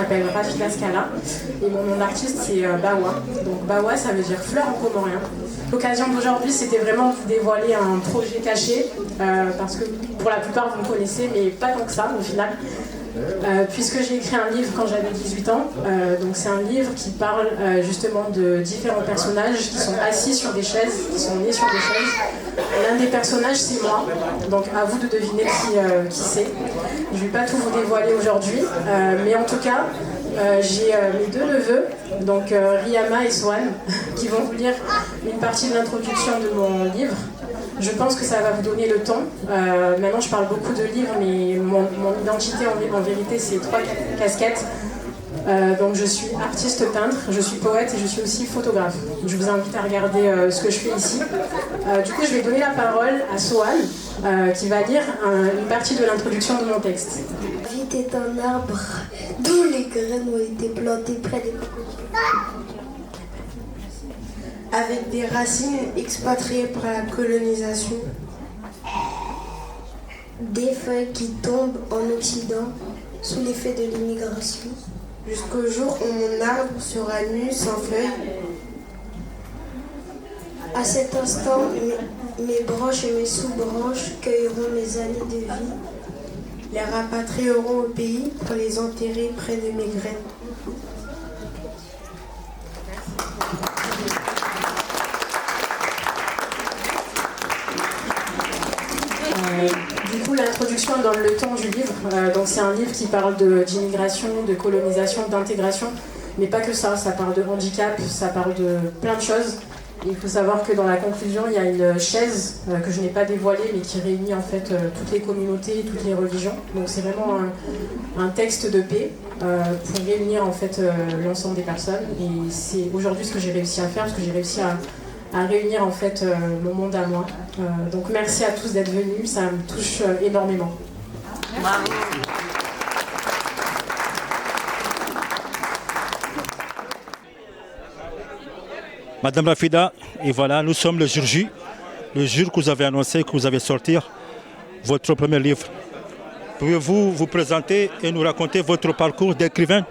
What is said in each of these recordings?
m'appelle Rafida Scala et mon nom d'artiste c'est Bawa. Donc Bawa ça veut dire fleur en comorien. L'occasion d'aujourd'hui c'était vraiment de vous dévoiler un projet caché parce que pour la plupart vous me connaissez mais pas tant que ça au final. Puisque j'ai écrit un livre quand j'avais 18 ans, donc c'est un livre qui parle justement de différents personnages qui sont assis sur des chaises, qui sont nés sur des chaises. L'un des personnages c'est moi, donc à vous de deviner qui c'est. Je ne vais pas tout vous dévoiler aujourd'hui, mais en tout cas j'ai mes deux neveux, donc Riyama et Swan, qui vont vous lire une partie de l'introduction de mon livre. Je pense que ça va vous donner le ton. Maintenant, je parle beaucoup de livres, mais mon identité, en vérité, c'est 3 casquettes. Donc, je suis artiste peintre, je suis poète et je suis aussi photographe. Je vous invite à regarder ce que je fais ici. Du coup, je vais donner la parole à Swan, qui va lire une partie de l'introduction de mon texte. La vie est un arbre d'où les graines ont été plantées près des cocotiers. Avec des racines expatriées par la colonisation, des feuilles qui tombent en Occident sous l'effet de l'immigration, jusqu'au jour où mon arbre sera nu sans feuilles. À cet instant, mes branches et mes sous-branches cueilleront mes années de vie, les rapatrieront au pays pour les enterrer près de mes graines. Du coup, l'introduction donne le ton du livre. Donc, c'est un livre qui parle d'immigration, de colonisation, d'intégration, mais pas que ça. Ça parle de handicap, ça parle de plein de choses. Et il faut savoir que dans la conclusion, il y a une chaise que je n'ai pas dévoilée, mais qui réunit en fait toutes les communautés, toutes les religions. Donc, c'est vraiment un texte de paix pour réunir en fait l'ensemble des personnes. Et c'est aujourd'hui ce que j'ai réussi à faire, parce que j'ai réussi à réunir en fait mon monde à moi. Donc merci à tous d'être venus, ça me touche énormément. Bravo. Madame Rafida, et voilà, nous sommes le jour J, le jour que vous avez annoncé que vous allez sortir votre premier livre. Pouvez-vous vous présenter et nous raconter votre parcours d'écrivain?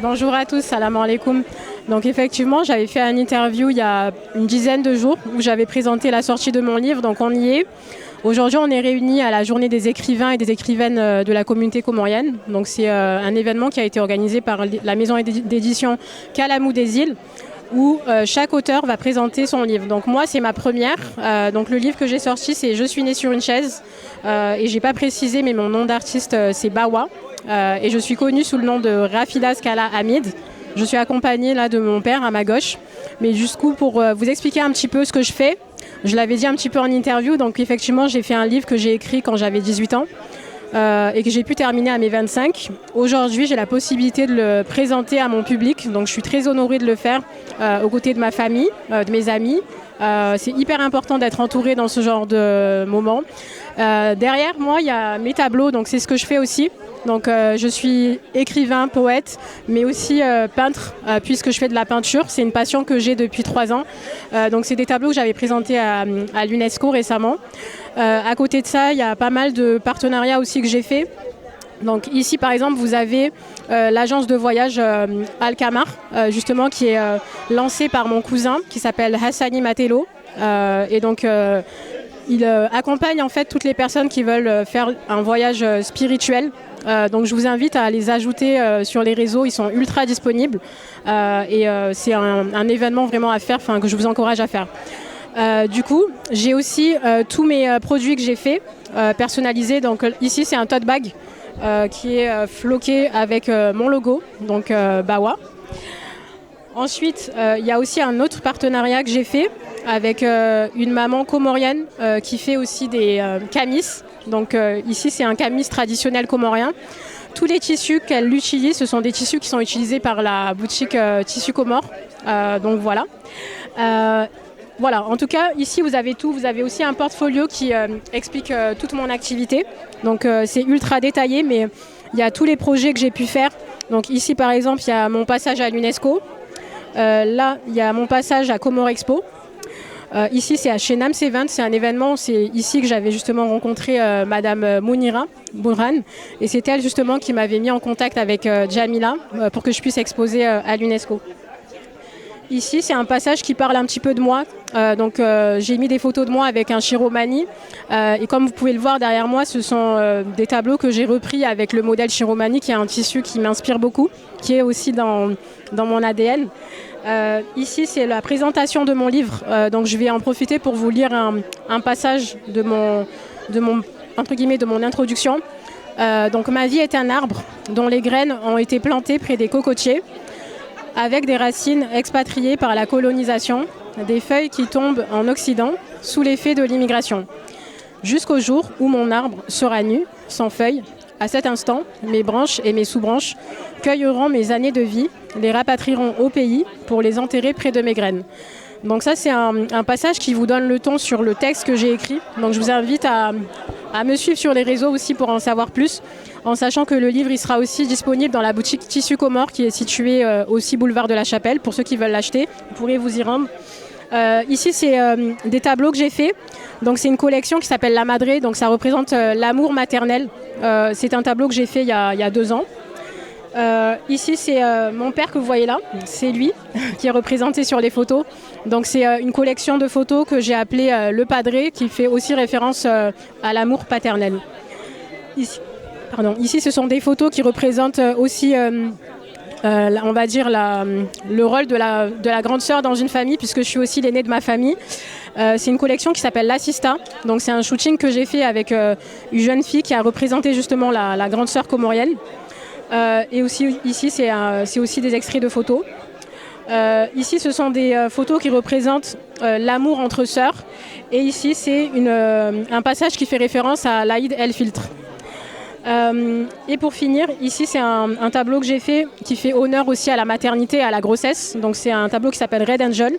Bonjour à tous, salam alaikum. Donc effectivement, j'avais fait une interview il y a une dizaine de jours où j'avais présenté la sortie de mon livre, donc on y est. Aujourd'hui, on est réunis à la journée des écrivains et des écrivaines de la communauté comorienne. Donc c'est un événement qui a été organisé par la maison d'édition Kalamou des Îles, où chaque auteur va présenter son livre. Donc moi, c'est ma première. Donc le livre que j'ai sorti, c'est Je suis née sur une chaise. Et j'ai pas précisé, mais mon nom d'artiste, c'est Bawa. Et je suis connue sous le nom de Rafida Scala Hamid. Je suis accompagnée là de mon père à ma gauche. Mais jusqu'où pour vous expliquer un petit peu ce que je fais. Je l'avais dit un petit peu en interview. Donc effectivement, j'ai fait un livre que j'ai écrit quand j'avais 18 ans. Et que j'ai pu terminer à mes 25. Aujourd'hui, j'ai la possibilité de le présenter à mon public. Donc je suis très honorée de le faire aux côtés de ma famille, de mes amis. C'est hyper important d'être entourée dans ce genre de moment. Derrière moi, il y a mes tableaux, donc c'est ce que je fais aussi. Donc je suis écrivain, poète, mais aussi peintre, puisque je fais de la peinture. C'est une passion que j'ai depuis 3 ans. Donc c'est des tableaux que j'avais présentés à l'UNESCO récemment. À côté de ça, il y a pas mal de partenariats aussi que j'ai fait. Donc ici par exemple vous avez l'agence de voyage Alkamar justement qui est lancée par mon cousin qui s'appelle Hassani Matelo et donc il accompagne en fait toutes les personnes qui veulent faire un voyage spirituel. Donc je vous invite à les ajouter sur les réseaux, ils sont ultra disponibles et c'est un événement vraiment à faire, que je vous encourage à faire. Du coup, j'ai aussi tous mes produits que j'ai faits, personnalisés. Donc ici, c'est un tote bag qui est floqué avec mon logo, donc Bawa. Ensuite, il y a aussi un autre partenariat que j'ai fait avec une maman comorienne qui fait aussi des camis. Donc ici, c'est un camis traditionnel comorien. Tous les tissus qu'elle utilise, ce sont des tissus qui sont utilisés par la boutique Tissus Comores. Donc voilà. Voilà, en tout cas, ici vous avez tout. Vous avez aussi un portfolio qui explique toute mon activité. Donc c'est ultra détaillé, mais il y a tous les projets que j'ai pu faire. Donc ici, par exemple, il y a mon passage à l'UNESCO. Là, il y a mon passage à Comore Expo. Ici, c'est à Chenam Event, c'est un événement, c'est ici que j'avais justement rencontré Madame Mounira Bourhan, et c'est elle justement qui m'avait mis en contact avec Jamila pour que je puisse exposer à l'UNESCO. Ici, c'est un passage qui parle un petit peu de moi. J'ai mis des photos de moi avec un Shiromani. Et comme vous pouvez le voir derrière moi, ce sont des tableaux que j'ai repris avec le modèle Shiromani, qui est un tissu qui m'inspire beaucoup, qui est aussi dans mon ADN. Ici, c'est la présentation de mon livre. Donc, je vais en profiter pour vous lire un passage de mon introduction. Donc, ma vie est un arbre dont les graines ont été plantées près des cocotiers, avec des racines expatriées par la colonisation, des feuilles qui tombent en Occident sous l'effet de l'immigration. Jusqu'au jour où mon arbre sera nu, sans feuilles. À cet instant, mes branches et mes sous-branches cueilleront mes années de vie, les rapatrieront au pays pour les enterrer près de mes graines. Donc ça, c'est un passage qui vous donne le ton sur le texte que j'ai écrit. Donc je vous invite à me suivre sur les réseaux aussi pour en savoir plus, en sachant que le livre il sera aussi disponible dans la boutique Tissu Comore qui est située aussi boulevard de la Chapelle. Pour ceux qui veulent l'acheter, vous pourrez vous y rendre. Ici, c'est des tableaux que j'ai faits. Donc c'est une collection qui s'appelle La Madré, donc ça représente l'amour maternel. C'est un tableau que j'ai fait il y a 2 ans. Ici, c'est mon père que vous voyez là, c'est lui qui est représenté sur les photos. Donc c'est une collection de photos que j'ai appelée Le Padré, qui fait aussi référence à l'amour paternel. Ici, ce sont des photos qui représentent aussi, on va dire, le rôle de la grande sœur dans une famille, puisque je suis aussi l'aînée de ma famille. C'est une collection qui s'appelle L'Assista. Donc c'est un shooting que j'ai fait avec une jeune fille qui a représenté justement la grande sœur comorienne. Et aussi ici, c'est aussi des extraits de photos. Ici, ce sont des photos qui représentent l'amour entre sœurs. Et ici, c'est un passage qui fait référence à l'Aïd el-Filtre. Et pour finir, ici, c'est un tableau que j'ai fait qui fait honneur aussi à la maternité et à la grossesse. Donc, c'est un tableau qui s'appelle Red Angel.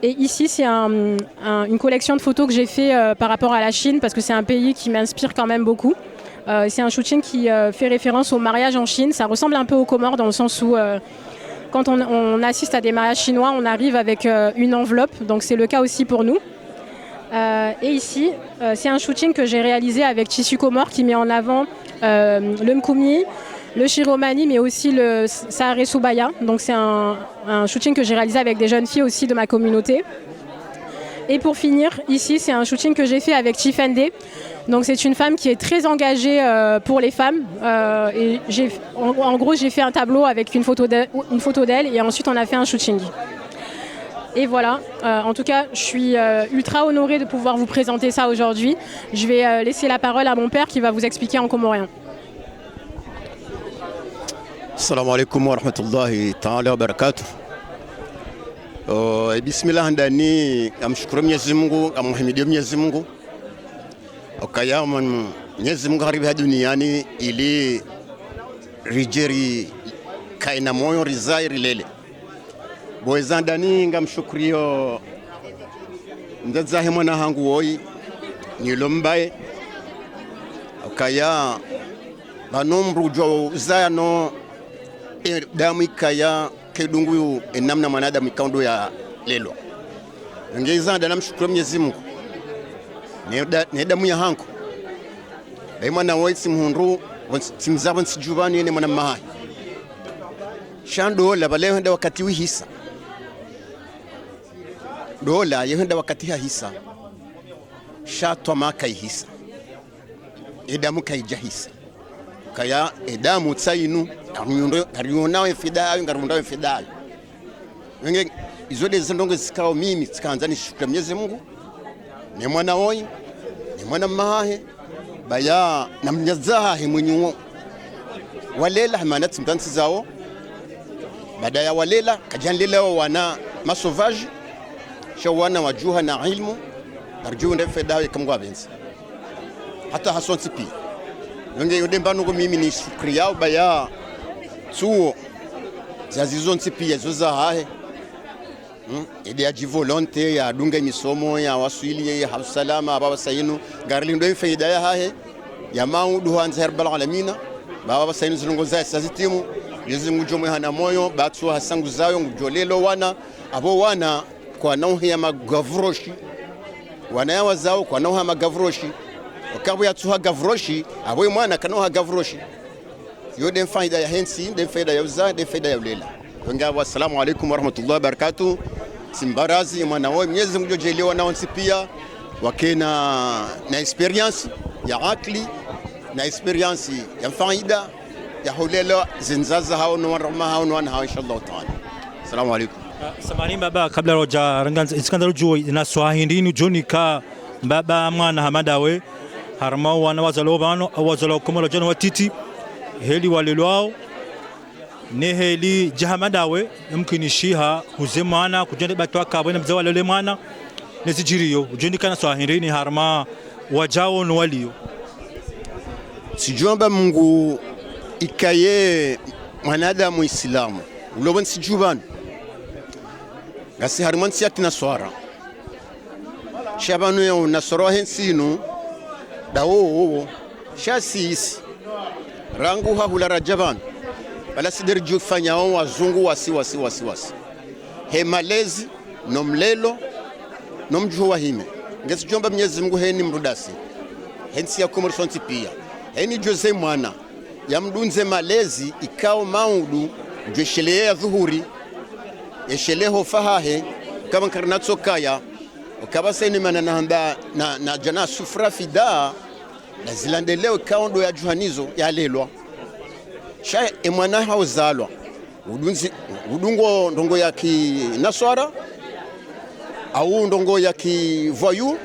Et ici, c'est une collection de photos que j'ai fait par rapport à la Chine, parce que c'est un pays qui m'inspire quand même beaucoup. C'est un shooting qui fait référence au mariage en Chine. Ça ressemble un peu aux Comores dans le sens où quand on assiste à des mariages chinois, on arrive avec une enveloppe. Donc c'est le cas aussi pour nous. Et ici, c'est un shooting que j'ai réalisé avec Tissu Comore qui met en avant le Mkoumi, le Shiromani, mais aussi le Sahare Soubaya. Donc c'est un shooting que j'ai réalisé avec des jeunes filles aussi de ma communauté. Et pour finir, ici, c'est un shooting que j'ai fait avec Chifende. Donc c'est une femme qui est très engagée pour les femmes. Et en gros, j'ai fait un tableau avec une photo d'elle et ensuite on a fait un shooting. Et voilà, en tout cas, je suis ultra honorée de pouvoir vous présenter ça aujourd'hui. Je vais laisser la parole à mon père qui va vous expliquer en comorien. Assalamu alaikum wa rahmatullahi ta'ala wa barakatuh. Bismillah ndani amshukuru Mwenyezi Mungu, amhimidia Mwenyezi Mungu. Okayama Mwenyezi Mungu haribu duniani ili rijeri kaina moyo rizai rilele. Boeza ndani ngamshukurio ndazahe mwana hangu woi nilombaye. Okaya banomru jo zano damu ikaya kedungu enamna mwanadamu ikaundo ya lelo. Ngeza ndana mshukuru Mwenyezi Mungu. Ne damu ya hangu. Bai mwana woi simhundu simzaba nsijubani ene mwana mahai. Shando la bale henda wakati wi hisa. Dola yehenda wakati ha hisa. Shatwa maka hisa. Edamu kai jahisa. Kaya edamu tsainu kariyona wefidayo ngarunda wefidayo. Wenge izode zindongo zikao mimi zikaanza nishukuru Mwenyezi Mungu. Ni mwana woi, ni mwana mahe baya namnyazaha mwenyu walela hamanat mtansi zao. Baada ya walela kajanlela wana masovaji shawana wajuha na ilmu arjuu ndio fedayo kamgwa benzi hata hasonsi pi nge yodembano ko mimi ni shukri yao baya tuo zazizonsi pi zoza hahe ide ya volonté ya dunga misomo ya waswili ya hausalama baba sayinu garlindo feida ya hahe ya maudu hanza herbal alamina baba sayinu zilongoza sazitimu yezi ngujomo hana moyo batsu hasangu zayo ngujolelo wana abo wana kwa nauhi ya magavroshi wanaya wazao kwa nauha magavroshi wakabu ya tuha gavroshi abo mwana kanoha gavroshi yo den faida ya hensi den faida ya uza den faida ya ulela ngabo. Assalamu alaykum warahmatullahi wabarakatuh. Simbarazi mwana wao Mwenyezi Mungu jelewa na onsi pia wakena na experience ya akli na experience ya faida ya hulela zinzaza hao na warama hao na hao inshallah taala. Assalamu alaykum. Samahani baba, kabla roja ranganza iskandalo juu na swahindini joni ka baba mwana hamadawe harma wana wazalo bano awazalo komolo jana watiti heli walelwao ne heli jahamadawe mumkini shiha huzemana kujende batwa kabone mzawa lele mwana nesijiriyo joni kana swahindini harma wajao no walio sijomba Mungu ikaye mwanadamu Islamu ulobon sijubani gasi harman siyati naswara shabanu ya nasoro hensinu dawo shasis rangu hahula rajaban bala siderju fanyao wazungu wasi he malezi nomlelo nomjuwa hime ngesi jomba Mwenyezi Mungu heni mrudasi hensi ya komersonti pia heni Jose mwana ya mdunze malezi ikao maudu jeshele ya dhuhuri yesheleho fahahe kama karnatso kaya ukaba saini mana na jana sufra fida na zilandeleo kaondo ya juhanizo ya lelwa sha emwana hauzalwa udungo ndongo ya ki naswara au ndongo ya ki voyu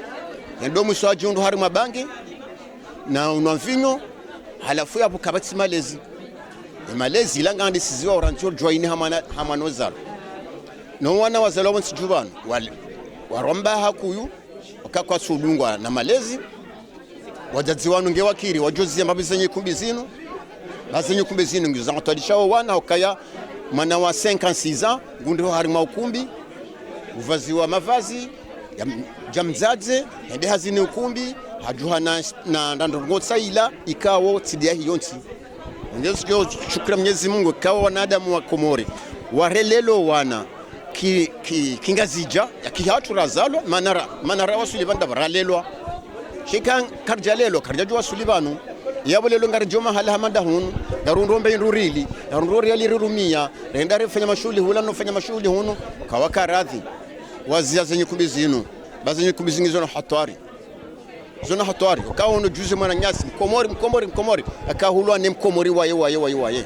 ndomu swaji ndo hari mabangi na unamvinyo halafu yapo kabati malezi ilanga ndisiziwa oranjo joini hamano zalo no wana wazalo wansi jubano waromba hakuyu wakakwa sulungwa na malezi wajazi wanu nge wakiri wajozi ya mabizenye kumbizino bazenye kumbizino ngizo zangatwadishawo wana wakaya mana wa 56 ans gundu harima ukumbi uvazi wa mavazi ya mzadze ende hazine ukumbi hajuha na ndongo tsaila ikawo tsidia hiyonti ngezo shukra Mwenyezi Mungu kawa wanadamu wa Komori warelelo wana kingazija yakihatu razalo manara wasuli banda baralelwa shikan karjalelo karjaju wasuli banu yabo lelo ngarjoma hala hamanda hun darundombe ndurili darundori ali rurumia rendare fanya mashuli hula no fanya mashuli huno kawaka radhi wazia zenye kubizino bazenye kubizingizo no hatari zona hatari kawo no juze mwana nyasi mkomori akahulwa ne mkomori waye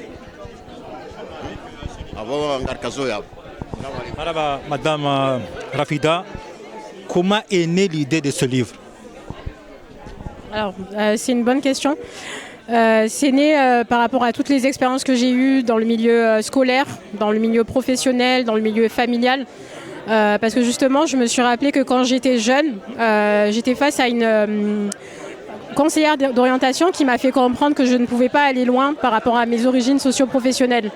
abo ngarkazo yabo. Madame Rafida, comment est née l'idée de ce livre? Alors, c'est une bonne question. C'est né par rapport à toutes les expériences que j'ai eues dans le milieu scolaire, dans le milieu professionnel, dans le milieu familial. Parce que justement, je me suis rappelé que quand j'étais jeune, j'étais face à une conseillère d'orientation qui m'a fait comprendre que je ne pouvais pas aller loin par rapport à mes origines socio-professionnelles.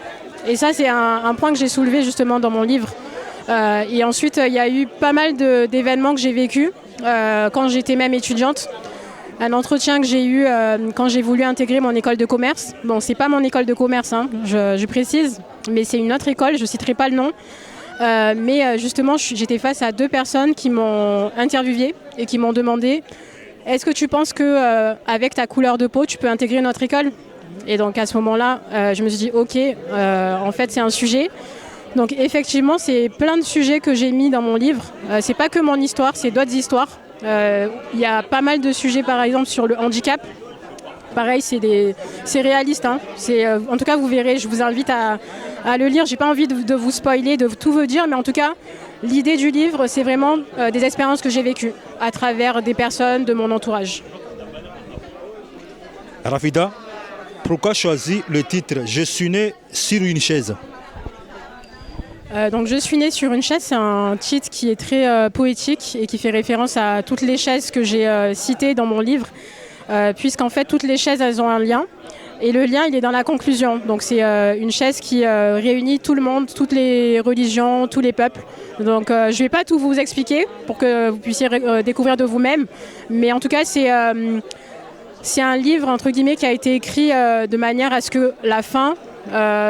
Et ça, c'est un point que j'ai soulevé justement dans mon livre. Et ensuite, il y a eu pas mal d'événements que j'ai vécus quand j'étais même étudiante. Un entretien que j'ai eu quand j'ai voulu intégrer mon école de commerce. Bon, c'est pas mon école de commerce, hein, je précise, mais c'est une autre école, je citerai pas le nom. Mais justement, j'étais face à 2 personnes qui m'ont interviewée et qui m'ont demandé « Est-ce que tu penses qu'avec ta couleur de peau, tu peux intégrer notre école ?» Et donc à ce moment-là, je me suis dit « Ok, en fait c'est un sujet ». Donc effectivement, c'est plein de sujets que j'ai mis dans mon livre. C'est pas que mon histoire, c'est d'autres histoires. Il y a pas mal de sujets par exemple sur le handicap. Pareil, c'est réaliste. Hein. En tout cas, vous verrez, je vous invite à le lire. J'ai pas envie de vous spoiler, de tout vous dire, mais en tout cas, l'idée du livre, c'est vraiment des expériences que j'ai vécues à travers des personnes de mon entourage. Rafida, pourquoi choisir le titre « Je suis né sur une chaise » Donc, Je suis né sur une chaise, c'est un titre qui est très poétique et qui fait référence à toutes les chaises que j'ai citées dans mon livre, puisqu'en fait, toutes les chaises, elles ont un lien. Et le lien, il est dans la conclusion. Donc, c'est une chaise qui réunit tout le monde, toutes les religions, tous les peuples. Donc, je ne vais pas tout vous expliquer pour que vous puissiez découvrir de vous-même. Mais en tout cas, c'est un livre, entre guillemets, qui a été écrit de manière à ce que la fin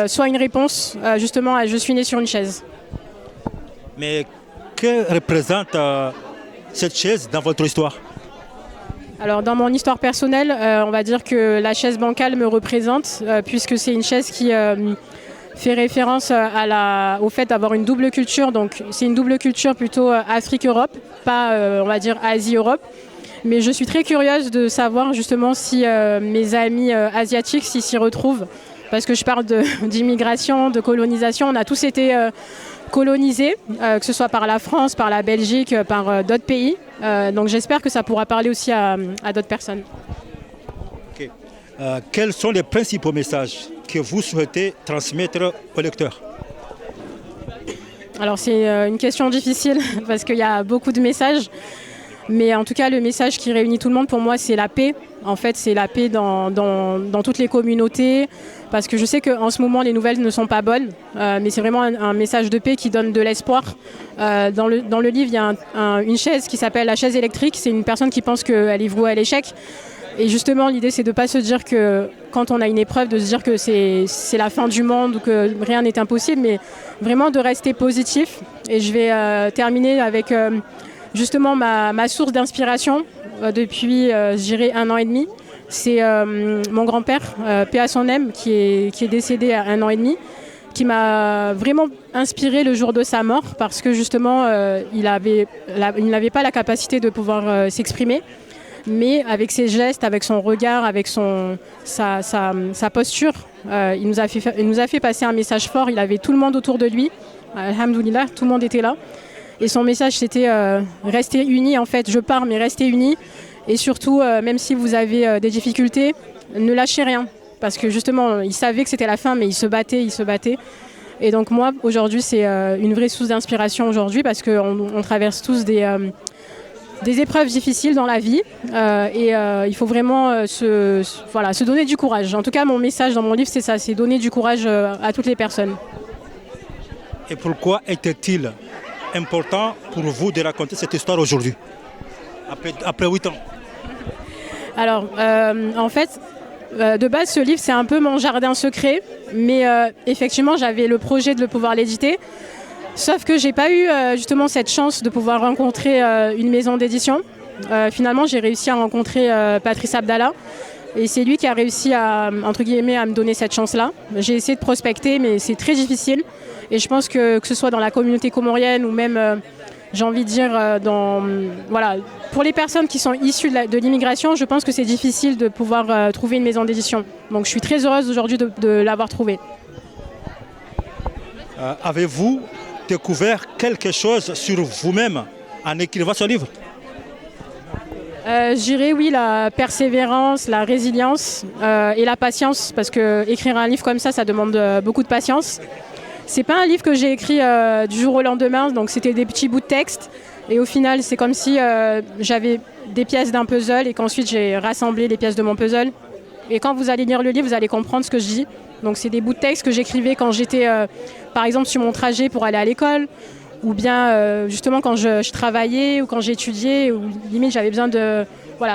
soit une réponse justement à « Je suis né sur une chaise ». Mais que représente cette chaise dans votre histoire? Alors dans mon histoire personnelle, on va dire que la chaise bancale me représente puisque c'est une chaise qui fait référence au fait d'avoir une double culture. Donc c'est une double culture plutôt Afrique-Europe, pas on va dire Asie-Europe. Mais je suis très curieuse de savoir justement si mes amis asiatiques s'y retrouvent. Parce que je parle d'immigration, de colonisation. On a tous été colonisés, que ce soit par la France, par la Belgique, par d'autres pays. Donc j'espère que ça pourra parler aussi à d'autres personnes. Okay. Quels sont les principaux messages que vous souhaitez transmettre aux lecteurs? Alors c'est une question difficile parce qu'il y a beaucoup de messages. Mais en tout cas, le message qui réunit tout le monde pour moi, c'est la paix. En fait, c'est la paix dans toutes les communautés. Parce que je sais qu'en ce moment, les nouvelles ne sont pas bonnes. Mais c'est vraiment un message de paix qui donne de l'espoir. Dans le livre, il y a une chaise qui s'appelle la chaise électrique. C'est une personne qui pense qu'elle est vouée à l'échec. Et justement, l'idée, c'est de ne pas se dire que quand on a une épreuve, de se dire que c'est la fin du monde ou que rien n'est impossible. Mais vraiment de rester positif. Et je vais terminer avec... justement, ma source d'inspiration depuis, je dirais, 1 an et demi, c'est mon grand-père, paix à son âme, qui est décédé à 1 an et demi, qui m'a vraiment inspiré le jour de sa mort parce que justement, il n'avait pas la capacité de pouvoir s'exprimer, mais avec ses gestes, avec son regard, avec sa posture, il nous a fait passer un message fort. Il avait tout le monde autour de lui, alhamdoulilah, tout le monde était là. Et son message, c'était rester unis, en fait. Je pars, mais rester unis. Et surtout, même si vous avez des difficultés, ne lâchez rien. Parce que justement, il savait que c'était la fin, mais il se battait. Et donc moi, aujourd'hui, c'est une vraie source d'inspiration aujourd'hui parce qu'on traverse tous des épreuves difficiles dans la vie. Et il faut vraiment se donner du courage. En tout cas, mon message dans mon livre, c'est ça, c'est donner du courage à toutes les personnes. Et pourquoi était-il important pour vous de raconter cette histoire aujourd'hui, après 8 ans? Alors, en fait, de base, ce livre, c'est un peu mon jardin secret, mais effectivement, j'avais le projet de pouvoir l'éditer, sauf que j'ai pas eu justement cette chance de pouvoir rencontrer une maison d'édition. Finalement, j'ai réussi à rencontrer Patrice Abdallah, et c'est lui qui a réussi entre guillemets, à me donner cette chance-là. J'ai essayé de prospecter, mais c'est très difficile. Et je pense que ce soit dans la communauté comorienne ou même, j'ai envie de dire, pour les personnes qui sont issues de l'immigration, je pense que c'est difficile de pouvoir trouver une maison d'édition. Donc je suis très heureuse aujourd'hui de l'avoir trouvée. Avez-vous découvert quelque chose sur vous-même en écrivant ce livre? Je dirais oui, la persévérance, la résilience et la patience, parce que écrire un livre comme ça demande beaucoup de patience. C'est pas un livre que j'ai écrit du jour au lendemain, donc c'était des petits bouts de texte. Et au final, c'est comme si j'avais des pièces d'un puzzle et qu'ensuite j'ai rassemblé les pièces de mon puzzle. Et quand vous allez lire le livre, vous allez comprendre ce que je dis. Donc c'est des bouts de texte que j'écrivais quand j'étais, par exemple, sur mon trajet pour aller à l'école, ou bien justement quand je travaillais ou quand j'étudiais, ou limite j'avais besoin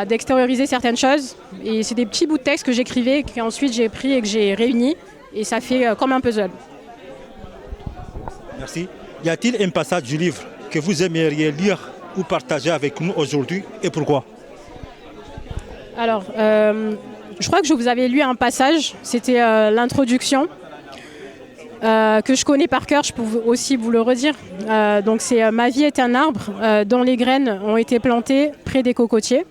d'extérioriser certaines choses. Et c'est des petits bouts de texte que j'écrivais, qu'ensuite j'ai pris et que j'ai réunis. Et ça fait comme un puzzle. Merci. Y a-t-il un passage du livre que vous aimeriez lire ou partager avec nous aujourd'hui et pourquoi? Alors, je crois que je vous avais lu un passage, c'était l'introduction, que je connais par cœur, je peux aussi vous le redire. Donc c'est « Ma vie est un arbre dont les graines ont été plantées près des cocotiers,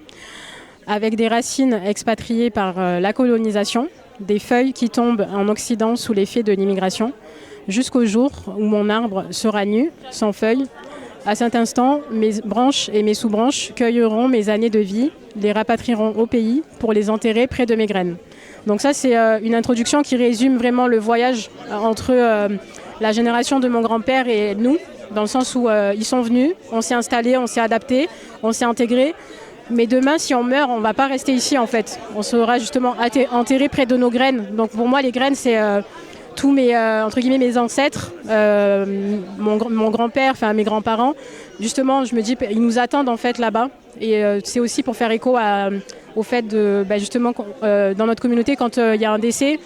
avec des racines expatriées par la colonisation, des feuilles qui tombent en Occident sous l'effet de l'immigration, jusqu'au jour où mon arbre sera nu, sans feuilles. À cet instant, mes branches et mes sous-branches cueilleront mes années de vie, les rapatrieront au pays pour les enterrer près de mes graines. » Donc ça, c'est une introduction qui résume vraiment le voyage entre la génération de mon grand-père et nous, dans le sens où ils sont venus, on s'est installés, on s'est adaptés, on s'est intégrés. Mais demain, si on meurt, on ne va pas rester ici, en fait. On sera justement enterré près de nos graines. Donc pour moi, les graines, c'est... tous entre guillemets, mes ancêtres, mon grand-père, enfin mes grands-parents, justement, je me dis, ils nous attendent en fait là-bas. Et c'est aussi pour faire écho au fait de, justement, dans notre communauté, quand il y a un décès,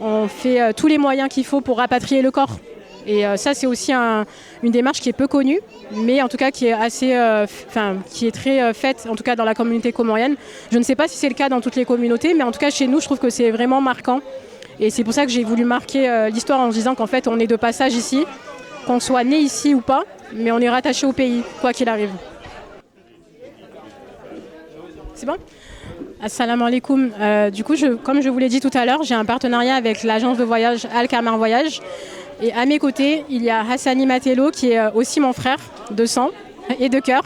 on fait tous les moyens qu'il faut pour rapatrier le corps. Et ça, c'est aussi une démarche qui est peu connue, mais en tout cas qui est qui est très faite, en tout cas dans la communauté comorienne. Je ne sais pas si c'est le cas dans toutes les communautés, mais en tout cas chez nous, je trouve que c'est vraiment marquant. Et c'est pour ça que j'ai voulu marquer l'histoire en se disant qu'en fait, on est de passage ici, qu'on soit né ici ou pas, mais on est rattaché au pays, quoi qu'il arrive. C'est bon ? Assalamu alaikum. Du coup, comme je vous l'ai dit tout à l'heure, j'ai un partenariat avec l'agence de voyage Al-Kamar Voyage. Et à mes côtés, il y a Hassani Matelo, qui est aussi mon frère de sang et de cœur,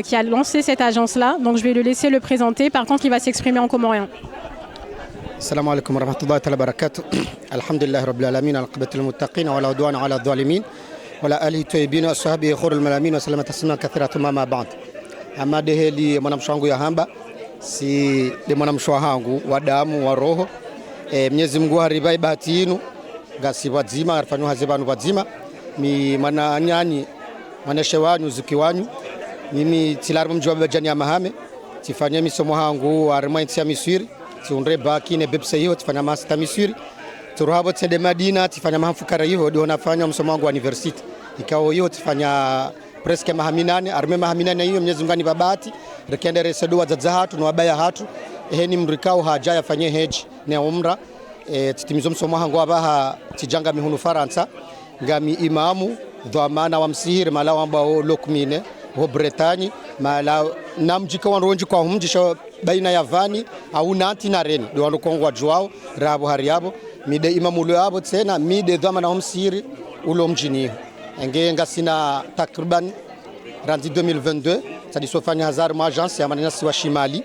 qui a lancé cette agence-là. Donc je vais le laisser le présenter. Par contre, il va s'exprimer en comorien. Assalamu alaikum wa rahmatullahi wa barakatuh. Alhamdulillah rabbil alamin, al-aqibati lil-muttaqin wa la udwana ala adh-dhalimin wa la alihi tayyibin wa ashabihi khurul malamin wa sallama tasliman kathiran ma ba'd. Amade heli mwanamsho wangu ya hamba si de mwanamsho wangu wa damu wa roho. Mwenyezi Mungu haribai bahati yenu gasi wazima arfanyu hazibanu wazima mi mana nyani maneshe wanyu zuki wanyu mimi tilarmu mjua bajani ya mahame tifanya misomo hangu arma intia miswiri tiundre baki ne bebse hiyo tifanya master miswiri turuhabo tsende Madina tifanya mahafukara hiyo ndio nafanya msomo wangu wa university ikao hiyo tifanya presque mahaminane arme mahaminane hiyo Mwenyezi Mungu anibabati rekendere sedowa za hatu no wabaya hatu eheni mrikao haja yafanye heji ne umra titimizo msomo hangu abaha tijanga mihunu Faransa ngami imamu dhamana wa msihiri mala ambao lokmine ho Bretani mala namjika wanronji kwa humjisha baina ya vani au nanti na reni do wanokongwa jwao rabo hariabo mide imamu lo abo tena mide dhamana wa msihiri ulo mjini ngenga sina takriban randi 2022 tadisofanya hazar ma agence ya manasi wa shimali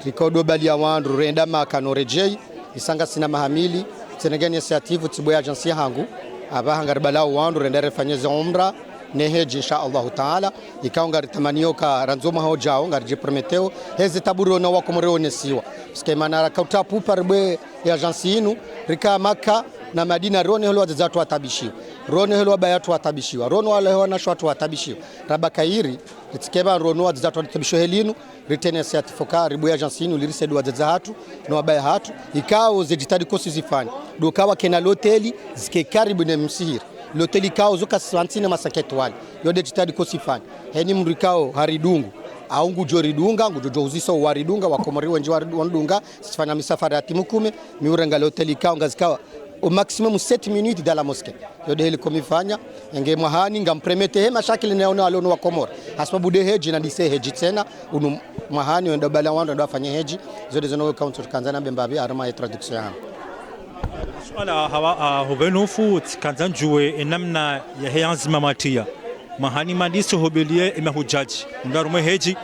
rikodo bali ya wandu renda makano rejei isanga sina mahamili senegeni initiative tibo ya agence hangu abaha ngarbala wandu rendere fanyeze umra neheji insha Allah taala ikaunga ritamanio ka ranzoma hojao ngarje prometeo hezi taburo na wakomoreo nesiwa skemana kauta puparbe ya agence inu rika Maka na Madina rone helo wazatu watabishiwa rone helo bayatu watabishiwa rone wale wana shwatu watabishiwa rabakairi itskeba rone wazatu watabishiwa helinu ritene certificat ribu ya agence inu lirisedu wazatu no wabaya hatu ikao zejitadi kosi zifanya dokawa kena loteli zike karibu ne msihiri loteli kao zuka santine masaketwali yode jitadi kosi fanya heni mrikao haridungu aungu joridunga ngujojo uziso waridunga wakomori wenji waridunga sifanya misafara ya timukume miurenga loteli kao ngazikawa au maximum 7 minutes dans la mosquée yode heli komifanya nge mahani ngampremete hema shakili naona alono wa Komoro asababu de heji na dise heji tena unu mahani wenda bala wanda ndo afanye heji zote zono counter kanzana bembabi arama ya traduction yangu swala hawa hubenofu kanzan juwe namna ya heyanzi mamatia mahani madiso hobelie imehujaji ndarume heji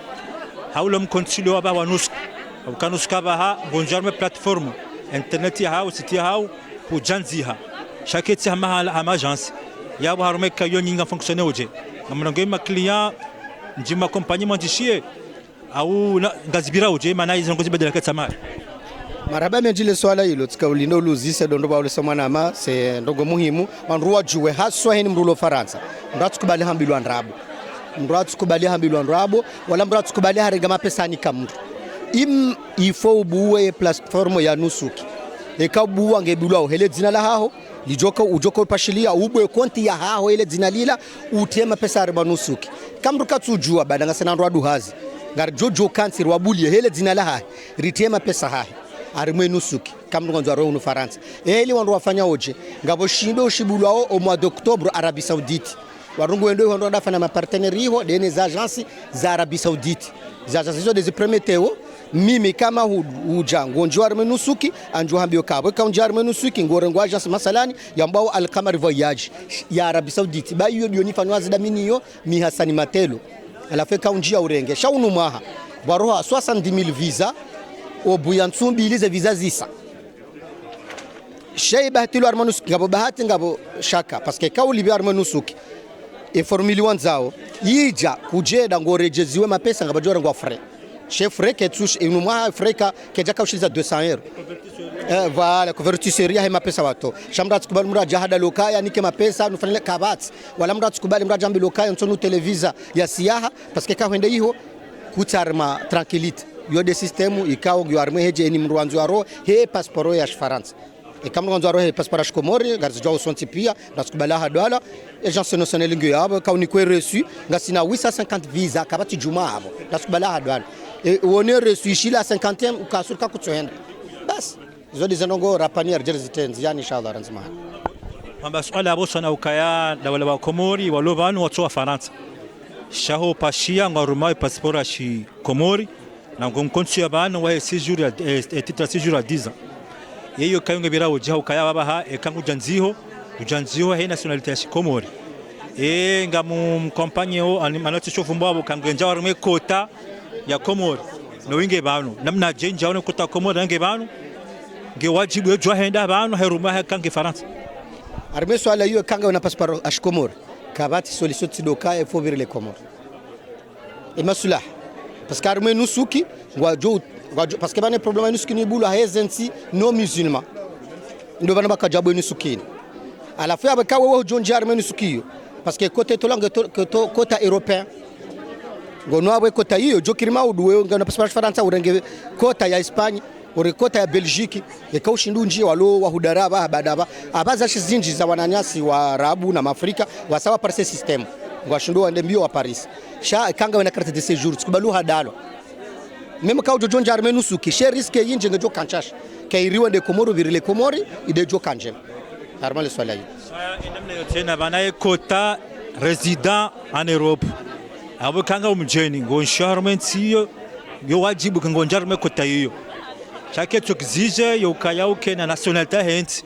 haulo mkonsilo aba wanus kanuska baha bonjarme platform internet ya hau siti hau hujanziha shaketi hama agence ya harume kayo nyinga fonctionner oje ngamronge ma client njima compagnie mandishie au ngazibira oje maana hizo ngozi badala katama maraba mejile swala hilo tikaulindo luzise dondo ba ulesoma nama se ndogo muhimu wanruwa juwe haswa heni mrulo Faransa mratukubali hambilwa ndrabo mratukubali hambilwa ndrabo wala mratukubali harega mapesa ni kamru im ifo ubuwe platform ya nusuki ekabuwa ngebilwa hele dzina la haho ujoko pashilia ubwe konti ya haho ile dzina lila utema pesa arba nusuki kamru katsujua badanga sana ndo aduhazi ngar jojo kansir wabulie hele dzina la haho ritema pesa haho arimwe nusuki kamru ngonzo ro unu Faransa eli wandu wafanya oje ngabo shindo shibulwao au mois d'octobre Arabie Saoudite warungu wendo wandu ndafanya ma partenaire ho de les agences za Arabie Saoudite za agences des prometeo mimi kama huja ngonjo arme nusuki anjo hambio kabo kaunja arme nusuki ngore ngo agence masalani yambao Al-Kamar Voyage ya Arabie Saoudite ba hiyo ndio nifanywa zidaminiyo mi Hassani Matelo alafu kaunjia urenge shaunu maha baroha 70000 visa obuya ntsumbi ilize visa zisa shay bahtilo armanusuki ngabo bahati ngabo shaka parce que kauli bi armanusuki e formuli wanzao yija kujeda ngorejeziwe mapesa ngabo jora ngo frais chef frais que touche et nous moi frais que jaka ushiliza 200 €. Voilà convertisserie ya mapesa wato shamra tukubali mura jahada lokaya nike mapesa nufanyile kabati wala mura tukubali mura jambi lokaya ntonu televisa ya siyaha parce que kahwende hiho kutarma tranquillite yo de système ikao gyo arme heje ni mruanzo aro he passeport ya Faransa e kama ngonzo rohe passeport Komori garzi jao sonti pia naskubala hadwala agence nationale ngi yabo ka ni ko reçu ngasina 850 visa kabati juma abo naskubala hadwala e wone reçu shila 50e ukasurka kutsoenda bas zodi zanongo rapani arjerzi tenzi yani inshallah ranzima kwamba swala abo sana ukaya da wale wa Komori walovanu watu wa Faransa shaho pashia ngoruma passeport shi Komori na ngomkonsi abantu wa séjour ya titre séjour à 10 ans yeyo kayunga birawo jaho kaya babaha ekangu janziho he nationalité ya Komori ngamu compagnie o manoti chofumbo abo kangenja warme kota ya Komori no winge banu namna jenja ono kota Komori nge banu nge wajibu yo henda banu heruma ha kange France arme swala yo kanga una passeport à Komori kabati solution tidoka il faut vers les Comores et masulah parce que arme nusuki ngwajo parce que bana problème nusuki ni bulu hazensi no musulman ndo bana bakajabu nusuki à la fois bakawe wo jonja arme nusuki parce que côté tolange côté européen ngono abo côté hiyo jokirima uduwe ngana passeport France urenge côté ya Espagne uri côté ya Belgique ekaushindunji njia walo wahudaraba badaba abaza shizinji za wananyasi wa Arabu na Afrika wasawa par ce système ngwashindo ande mbio wa Paris sha kanga wana carte de séjour tsikubalu hadalo même ka ujo jonja arme nusuki she risque yinje ngejo kanchash kairiwa de Komoro virile Komori ide jo kanje normal swala yi inamna yotena banaye kota résident en Europe abo kanga umjeni ngonsharmenti yo wajibu ngonjarme kota hiyo chake tukizije yo kayauke na nationalité hent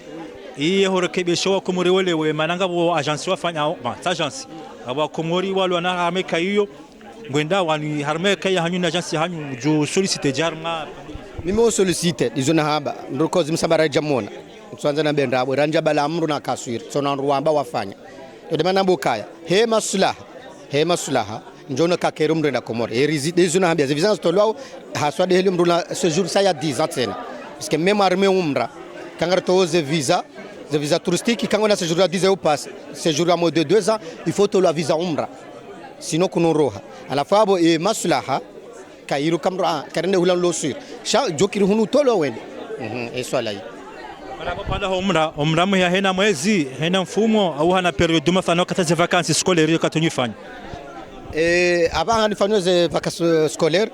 iye horekebesho wa Komori wale mananga bo agence wafanya agence abo Komori wale na ameka hiyo ngwenda wani harmeka ya hanyu na agence hanyu jo solliciter jarma mimi o solliciter izona haba ndoko zimsabara jamona tsanza na benda abo ranja bala amru na kaswir sona ruamba wafanya yodemana bokaya he maslaha njona kakero mrenda Komori résident izona haba zivizana stolwao haswa de helium runa séjour ça ya 10 ans tena parce que même armée umra kangara toze visa touristique quand on a séjour à 10 ans passe séjour à mode de 2 ans il faut to la visa umra sinon kuno roha ala fabo e maslaha kairu kamra karende hulan lo sur sha jokiri hunu tolo wende e swala hii Panda umra mya hena mwezi hena mfumo au hana periode mfano kata vacances scolaires katonyifanya avant de faire les vacances scolaires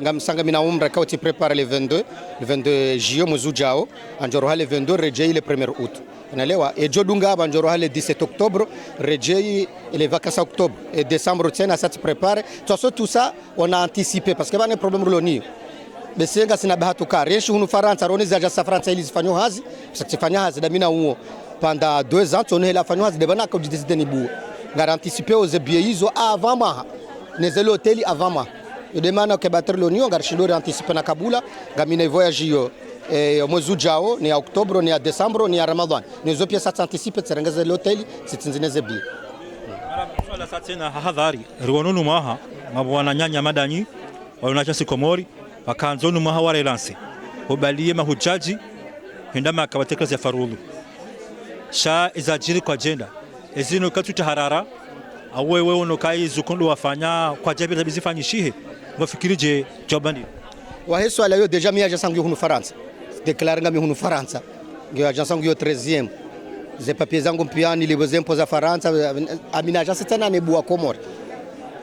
ngamsanga mina umra ka tu prépare le 22 juillet muzujao anjoro le 22 rejei le 1er août unaelewa jodunga banjoro le 17 octobre rejei les vacances octobre et décembre tena ça tu prépare tout ça on a anticipé parce que bana problème loni besenga sina bahatu ka reshi hunu France roni za jasa France ili zifanyo hazi zifanya hazi da mina uo pendant 2 ans on hela fanyo hazi de bana ka décider ni bu anticiper aux billets avant ma les hôtels avant ma je demande que battre l'union garchilo anticiper na Kabula gamine voyage yo mwezi ujao ni octobre ni décembre ni Ramadan ni zo pièces anticiper tsengeza l'hôtel sitinzineze bi swala satina hadhari riwonunu maha mabwana nyanya madanyi wanacha Komori wakanzonu maha warelance ubalie mahujaji ndama akawatekeleza farulu sha izajiri kwa agenda ezino katuta harara awewe unokai zukundu wafanya kwa jabira bizifanyishihe wafikirije jobani wa heso ala yo deja mi agence sangu hunu France déclare ngami hunu France ngi agence sangu yo 13e ze papiers zangu mpiani les impôts za France amina agence tena ne bua Komori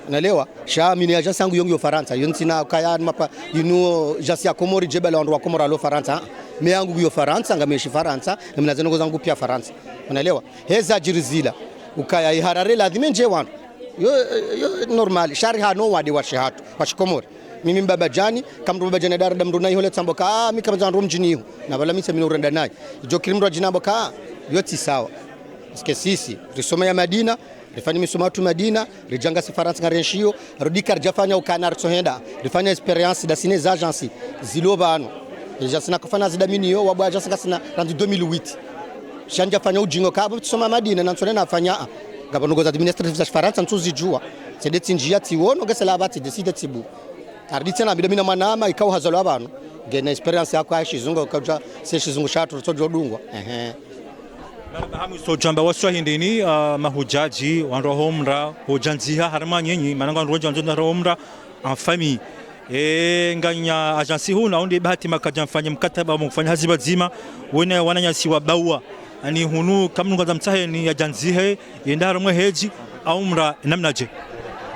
naelewa sha amina agence sangu yo France yo ntina kaya mapa yinu agence ya Komori jebala ondwa Komori alo France me yangu yo France ngameshi France mna zeno zangu pia France unaelewa heza jirizila ukaya iharare lazima nje wangu yo normal shari hano wadi wa shahatu wa Komori mimi mbaba jani kama mbaba jani dara damruna hole tamboka mimi kama zangu mjini na bala mimi sema urenda naye jokirimro jinamboka yote sawa parce sisi risoma ya Madina rifanya misoma tu Madina rijanga si France ngarenshio rudika rjafanya ukana rsohenda rifanya experience da sine agence zilobano agence nakufanya zidamini yo wabwa agence kasina randu 2008 shanja fanya ujingo kabo tusoma Madina na nsone nafanya gabanugo za administrative za France ntuzijua sedeti njia tiwono gesela abati decide tibu arditse na bidamina manama ikau hazalo abantu ngena experience yako ashizungu kaja seshizungu shatu tsojodungwa hamu sojamba waswahindini mahujaji wanro homra hojanziha harma nyenyi mananga ronja nzo homra en famille nganya agency huu naonde bahati makaja mfanye mkataba mfanya haziba zima wena wananyasi wa bawa ani hunu kamnu ngaza mtahe ni agency he yendaro mwe heji au mra namnaje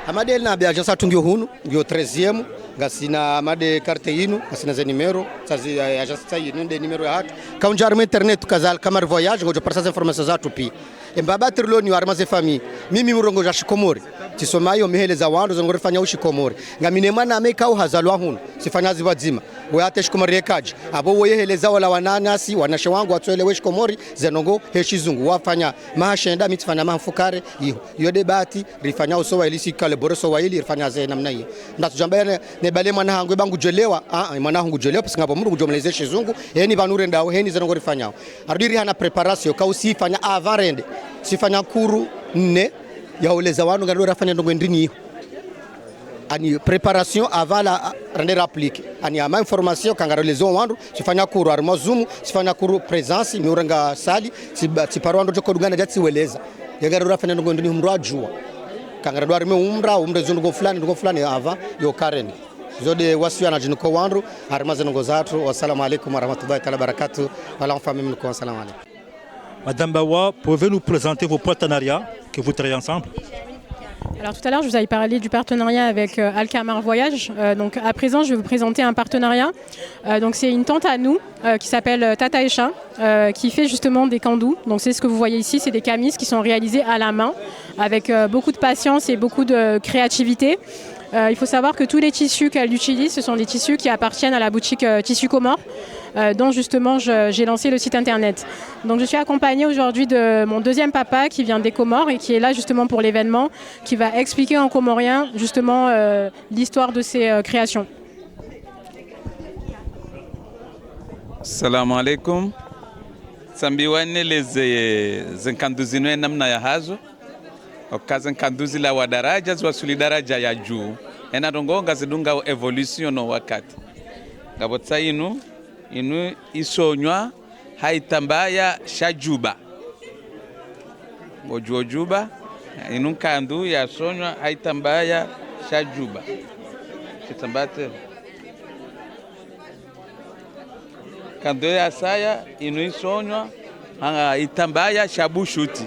amade na bi agency tungio hunu ngio 13e ngasina amade carte yinu ngasina ze numero sazi agency tayi nende numero ya hatu kaunjar internet kazal kamar voyage gojo parsa information za tupi embaba trilo ni armaze famille mimi murongo ja shikomori tisomayo miheleza wandu zongore fanya ushikomori ngamine mwana ameka au hazalwa hunu sifanya zibadzima weate shikomori ekaji abo weheleza wala wananasi wanashe wangu watwele shikomori zenongo heshizungu wafanya mahashenda mitifanya mahfukare iyo debati rifanya usowa ilisi kale boroso wa ili rifanya ze namna hiyo ndatujamba ne bale mwana hangu bangu jelewa mwana hangu jelewa pasingabo mungu jomleze shizungu heni banure ndao heni zenongo rifanya arudiri hana preparation ka usifanya avarende sifanya kuru ne yaoleza wanu ngalo rafanya ndongo ndini ani preparation avant la rendre applique ani ama information kangarolezo wandu sifanya kuru armazumu sifanya kuru presence miuranga sali siparwando joko dungana jatsi weleza yagaro rafanya ndongo ndini umro ajua kangarado arme umre zundugo fulani ava yo karen zode wasiwa na jinko wandu armaze ndongo zatu wassalamu alaykum warahmatullahi ta'ala barakatuh wala famille mko assalamu alaykum. Madame Bawa, pouvez-vous nous présenter vos partenariats que vous travaillez ensemble? Alors tout à l'heure, je vous avais parlé du partenariat avec Alkamar Voyage. Donc à présent, je vais vous présenter un partenariat. Donc c'est une tante à nous qui s'appelle Tata Echa, qui fait justement des kandous. Donc c'est ce que vous voyez ici, c'est des camises qui sont réalisées à la main avec beaucoup de patience et beaucoup de créativité. Il faut savoir que tous les tissus qu'elle utilise, ce sont des tissus qui appartiennent à la boutique Tissus Comores, dont justement j'ai lancé le site internet. Donc je suis accompagnée aujourd'hui de mon deuxième papa qui vient des Comores et qui est là justement pour l'événement, qui va expliquer en comorien justement l'histoire de ces créations. Salam alaikum. Sambiwane les zenkanduzinwe namna ya hazo. Okazen kanduzi la wadaraja zwasuli daraja ya juu ena dongonga zidunga evolution no wakati ngabotsa inu isonywa haitambaya shajuba bojojuba inu kandu ya sonywa haitambaya shajuba chitambate kandu ya saya inu isonywa itambaya shabushuti.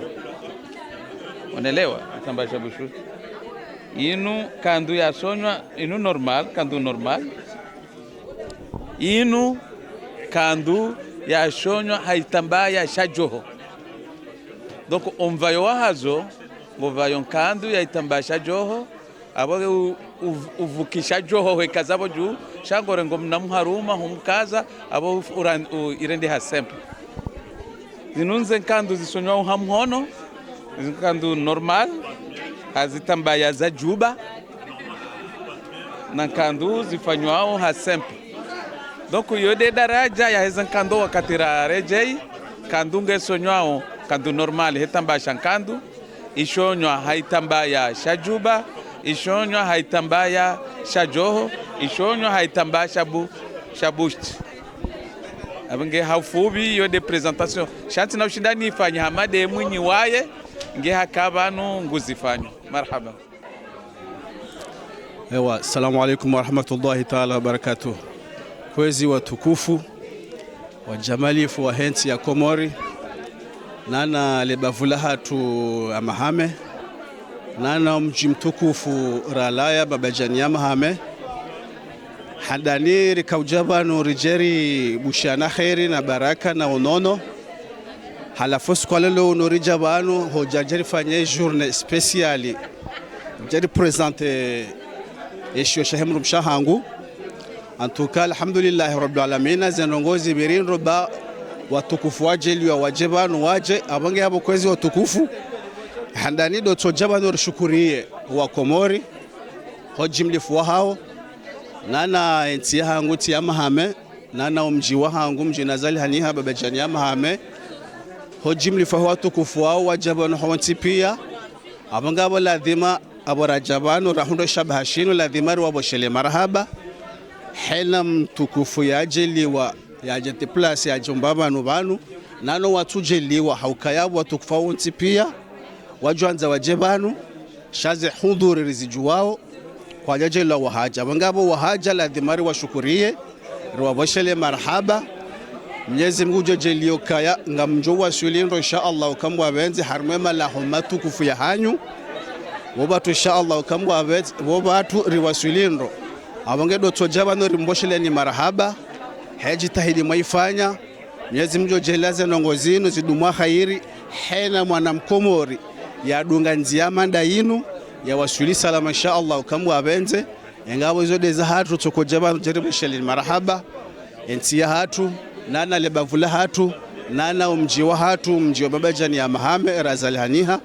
Unaelewa itambasha bushu inu kandu ya sonywa inu normal kandu normal inu kandu ya sonywa haitambaya shajoho donc omvayo wahazo ngovayo kandu ya itambasha joho abo uvukisha joho hekazabo juu shangore ngomnamharuma humkaza abo irende ha simple zinunze kandu zisonywa hamhono kandu normal hazitambaya za juba na kandu zifanywa ha simple donc yode daraja ya hezan kandu wakatira rejei kandu ngesonywa kandu normal hetambasha kandu ishonywa haitambaya shajuba ishonywa haitambaya shajoho ishonywa haitambaya shabushti abenge hafubi yode presentation shanti na ushindani ifanya hamade mwinyi waye nge hakabanu nguzifanya marhaba. Ewa, assalamu alaikum warahmatullahi ta'ala wabarakatuh. Kwezi watukufu wa jamalifu wa henti ya Komori nana lebavula hatu amahame nana mji mtukufu ralaya babajani ya mahame hadani rikaujabanu rijeri bushana khairi na baraka na unono halafu kwa lelo unorija banu hojajeri fanye journée spéciale jeri présenter esho shahemru mshahangu en tout cas alhamdulillah rabbil alamin zenongozi birin roba watukufu wajeli wajebanu waje abange abo kwezi watukufu handani do tojabanu rishukurie wa Komori hojimlifu wa hao nana enti hangu ti amahame nana umji wa hangu mji nazali haniha babajani amahame hojimli fa watu kufuao wajabanu hawati pia abangabo ladhima aborajabanu rahundo shabahashinu ladhima waboshele marhaba hela mtukufu yajeliwa yajete plus ya jombabanu banu nano watujeliwa haukayabo watukufaunti pia wajuanza wajebanu shaze hudhuri rizijuwao kwa ajili la wahaja wangabo wahaja lazima riwashukurie riwavoshele marhaba Mwenyezi Mungu jojelio kaya ngamjo waswilindo insha Allah kamwa benzi harmema la humatu kufuya hanyu wobatu insha Allah kamwa benzi wobatu riwaswilindo abangedo tojaba no rimboshele ni marhaba heji tahidi maifanya Mwenyezi Mungu jelaze nongozinu zidumwa khairi hena mwanamkomori ya dunga nziama ndayinu ya waswili salama insha Allah kamwa benze ngabo zode za hatu tokojaba jeriboshele ni marhaba entia hatu nana lebavula hatu nana umjiwa hatu mjiwa babajani ya mahame razalhaniha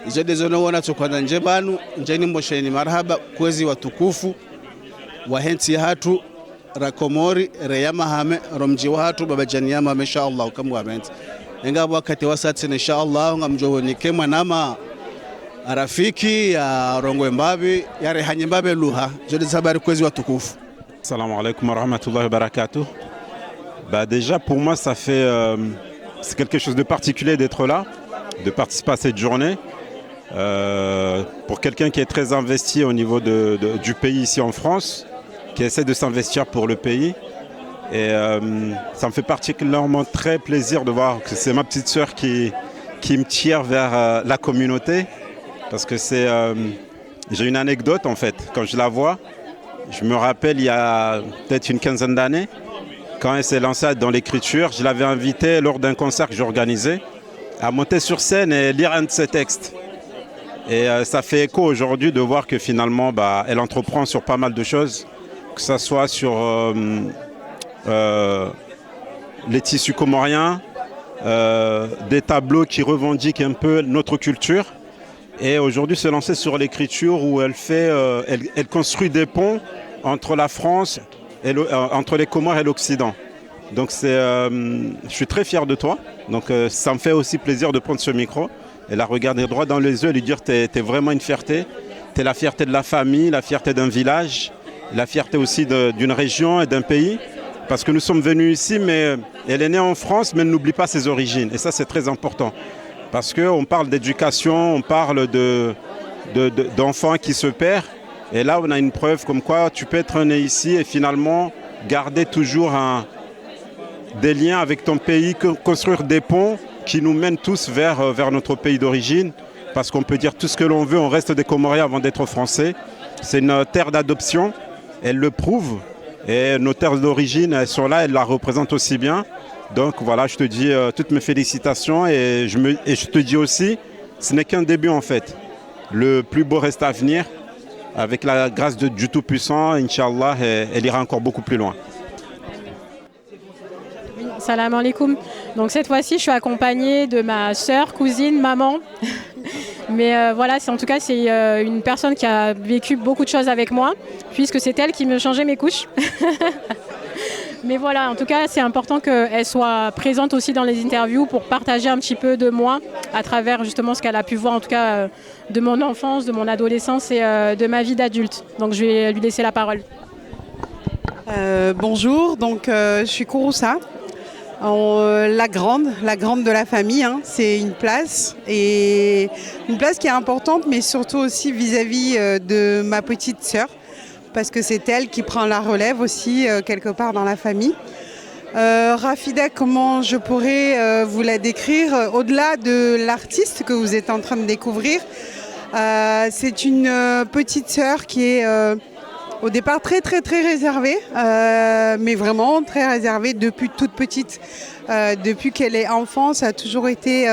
izode zonaona tokwana njebanu njeni mbosheni marhaba kwezi watukufu wa henti hatu rakomori reya mahame romjiwa hatu babajani ya mahame insha Allah kamwa bent ngabo wakati wasati insha Allah ngamjo ni kema nama rafiki ya Rongwe Mbabi ya Rehanye Mbabe Luha zode zabari kwezi watukufu. Assalamu alaykum wa rahmatullahi wa barakatuh. Bah déjà pour moi ça fait c'est quelque chose de particulier d'être là, de participer à cette journée. Pour quelqu'un qui est très investi au niveau du pays ici en France, qui essaie de s'investir pour le pays. Et ça me fait particulièrement très plaisir de voir que c'est ma petite sœur qui me tire vers la communauté. Parce que c'est j'ai une anecdote en fait, quand je la vois, je me rappelle il y a peut-être une quinzaine d'années, quand elle s'est lancée dans l'écriture, je l'avais invitée lors d'un concert que j'organisais à monter sur scène et lire un de ses textes. Et ça fait écho aujourd'hui de voir que finalement, elle entreprend sur pas mal de choses, que ce soit sur les tissus comoriens, des tableaux qui revendiquent un peu notre culture. Et aujourd'hui, se lancer sur l'écriture où elle construit des ponts entre la France, entre les Comores et l'Occident. Donc je suis très fier de toi. Donc ça me fait aussi plaisir de prendre ce micro et la regarder droit dans les yeux et lui dire t'es vraiment une fierté. T'es la fierté de la famille, la fierté d'un village, la fierté aussi d'une région et d'un pays. Parce que nous sommes venus ici, mais elle est née en France, mais elle n'oublie pas ses origines. Et ça, c'est très important. Parce qu'on parle d'éducation, on parle d'enfants qui se perdent. Et là, on a une preuve comme quoi tu peux être né ici et finalement garder toujours des liens avec ton pays, construire des ponts qui nous mènent tous vers notre pays d'origine. Parce qu'on peut dire tout ce que l'on veut, on reste des Comoriens avant d'être français. C'est une terre d'adoption, elle le prouve. Et nos terres d'origine, elles sont là, elles la représentent aussi bien. Donc voilà, je te dis toutes mes félicitations et je te dis aussi, ce n'est qu'un début en fait. Le plus beau reste à venir. Avec la grâce du Tout-Puissant, Inch'Allah, elle ira encore beaucoup plus loin. Salam alaikum. Donc cette fois-ci, je suis accompagnée de ma sœur, cousine, maman. Mais voilà, en tout cas, c'est une personne qui a vécu beaucoup de choses avec moi, puisque c'est elle qui me changeait mes couches. Mais voilà, en tout cas, c'est important qu'elle soit présente aussi dans les interviews pour partager un petit peu de moi à travers justement ce qu'elle a pu voir, en tout cas de mon enfance, de mon adolescence et de ma vie d'adulte. Donc je vais lui laisser la parole. Bonjour, donc je suis Kouroussa, la grande de la famille. Hein. C'est une place qui est importante, mais surtout aussi vis-à-vis de ma petite sœur. Parce que c'est elle qui prend la relève aussi quelque part dans la famille. Rafida, comment je pourrais vous la décrire au-delà de l'artiste que vous êtes en train de découvrir, c'est une petite sœur qui est au départ très très très réservée, mais vraiment très réservée depuis toute petite. Depuis qu'elle est enfant, ça a toujours été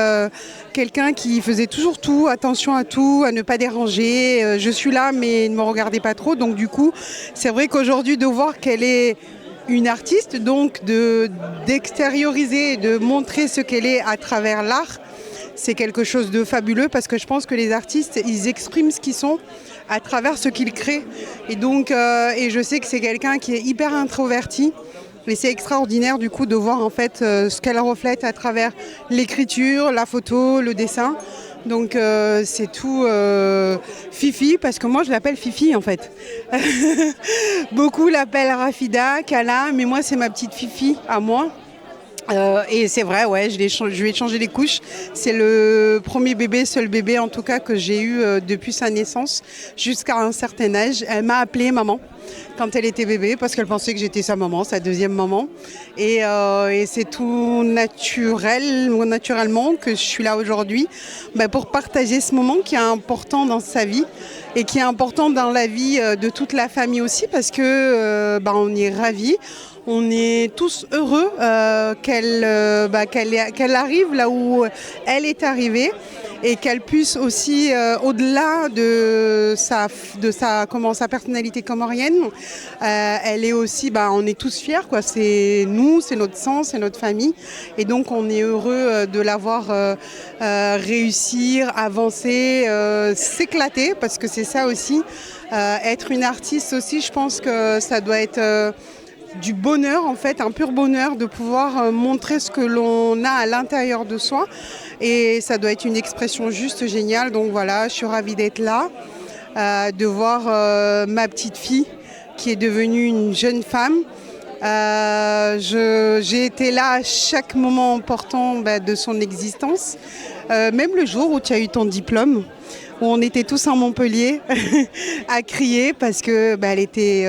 quelqu'un qui faisait toujours tout, attention à tout, à ne pas déranger. Je suis là, mais ne me regardez pas trop. Donc du coup, c'est vrai qu'aujourd'hui, de voir qu'elle est une artiste, donc d'extérioriser, de montrer ce qu'elle est à travers l'art, c'est quelque chose de fabuleux parce que je pense que les artistes, ils expriment ce qu'ils sont à travers ce qu'ils créent. Et donc, et je sais que c'est quelqu'un qui est hyper introverti. Et c'est extraordinaire du coup de voir en fait ce qu'elle reflète à travers l'écriture, la photo, le dessin. Donc c'est tout Fifi, parce que moi je l'appelle Fifi en fait. Beaucoup l'appellent Rafida, Kala, mais moi c'est ma petite Fifi à moi. Et c'est vrai, ouais, je lui ai changé les couches. C'est le premier bébé, seul bébé en tout cas que j'ai eu depuis sa naissance jusqu'à un certain âge. Elle m'a appelée maman quand elle était bébé parce qu'elle pensait que j'étais sa maman, sa deuxième maman. Et c'est tout naturellement que je suis là aujourd'hui pour partager ce moment qui est important dans sa vie et qui est important dans la vie de toute la famille aussi parce que on est ravis. On est tous heureux qu'elle arrive là où elle est arrivée et qu'elle puisse aussi, au-delà de sa personnalité comorienne, elle est aussi, on est tous fiers, quoi. C'est nous, c'est notre sang, c'est notre famille. Et donc on est heureux de la voir réussir, avancer, s'éclater, parce que c'est ça aussi. Être une artiste aussi, je pense que ça doit être... du bonheur en fait, un pur bonheur de pouvoir montrer ce que l'on a à l'intérieur de soi et ça doit être une expression juste géniale. Donc voilà, je suis ravie d'être là, de voir ma petite fille qui est devenue une jeune femme. J'ai été là à chaque moment important de son existence, même le jour où tu as eu ton diplôme. Où on était tous à Montpellier à crier parce que elle était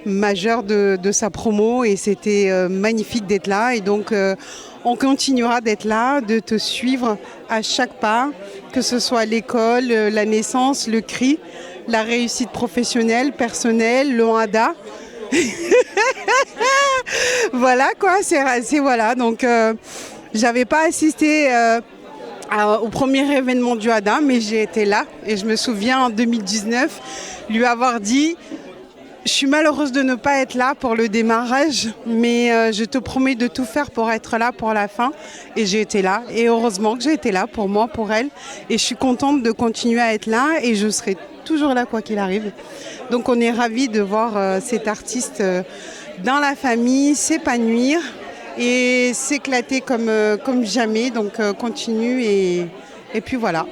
majeure de sa promo et c'était magnifique d'être là. Et donc on continuera d'être là, de te suivre à chaque pas, que ce soit l'école, la naissance, le cri, la réussite professionnelle, personnelle, le HADA. Voilà quoi, c'est voilà. Donc j'avais pas assisté... au premier événement du HADA, mais j'ai été là et je me souviens en 2019 lui avoir dit « Je suis malheureuse de ne pas être là pour le démarrage, mais je te promets de tout faire pour être là pour la fin. » Et j'ai été là et heureusement que j'ai été là pour moi, pour elle. Et je suis contente de continuer à être là et je serai toujours là quoi qu'il arrive. Donc on est ravis de voir cet artiste dans la famille s'épanouir et s'éclater comme jamais, donc continue et puis voilà.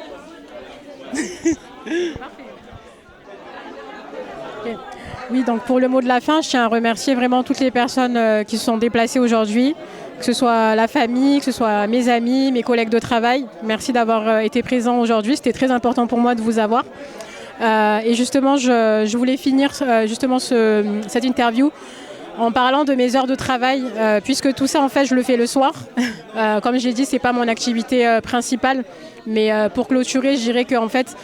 Oui, donc pour le mot de la fin, je tiens à remercier vraiment toutes les personnes qui se sont déplacées aujourd'hui, que ce soit la famille, que ce soit mes amis, mes collègues de travail. Merci d'avoir été présents aujourd'hui, c'était très important pour moi de vous avoir. Et justement, je voulais finir cette interview en parlant de mes heures de travail, puisque tout ça, en fait, je le fais le soir. Comme je l'ai dit, ce n'est pas mon activité principale. Mais pour clôturer, je dirais qu'en fait,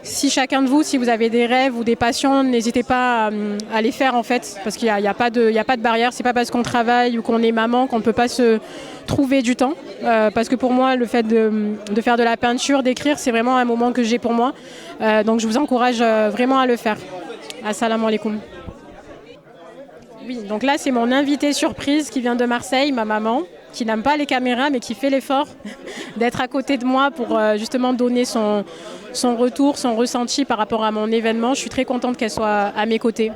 si chacun de vous, si vous avez des rêves ou des passions, n'hésitez pas à les faire, en fait. Parce qu'il n'y a pas de barrière. Ce n'est pas parce qu'on travaille ou qu'on est maman qu'on ne peut pas se trouver du temps. Parce que pour moi, le fait de faire de la peinture, d'écrire, c'est vraiment un moment que j'ai pour moi. Donc je vous encourage vraiment à le faire. Assalamu alaikum. Oui, donc là, c'est mon invité surprise qui vient de Marseille, ma maman, qui n'aime pas les caméras, mais qui fait l'effort d'être à côté de moi pour justement donner son retour, son ressenti par rapport à mon événement. Je suis très contente qu'elle soit à mes côtés.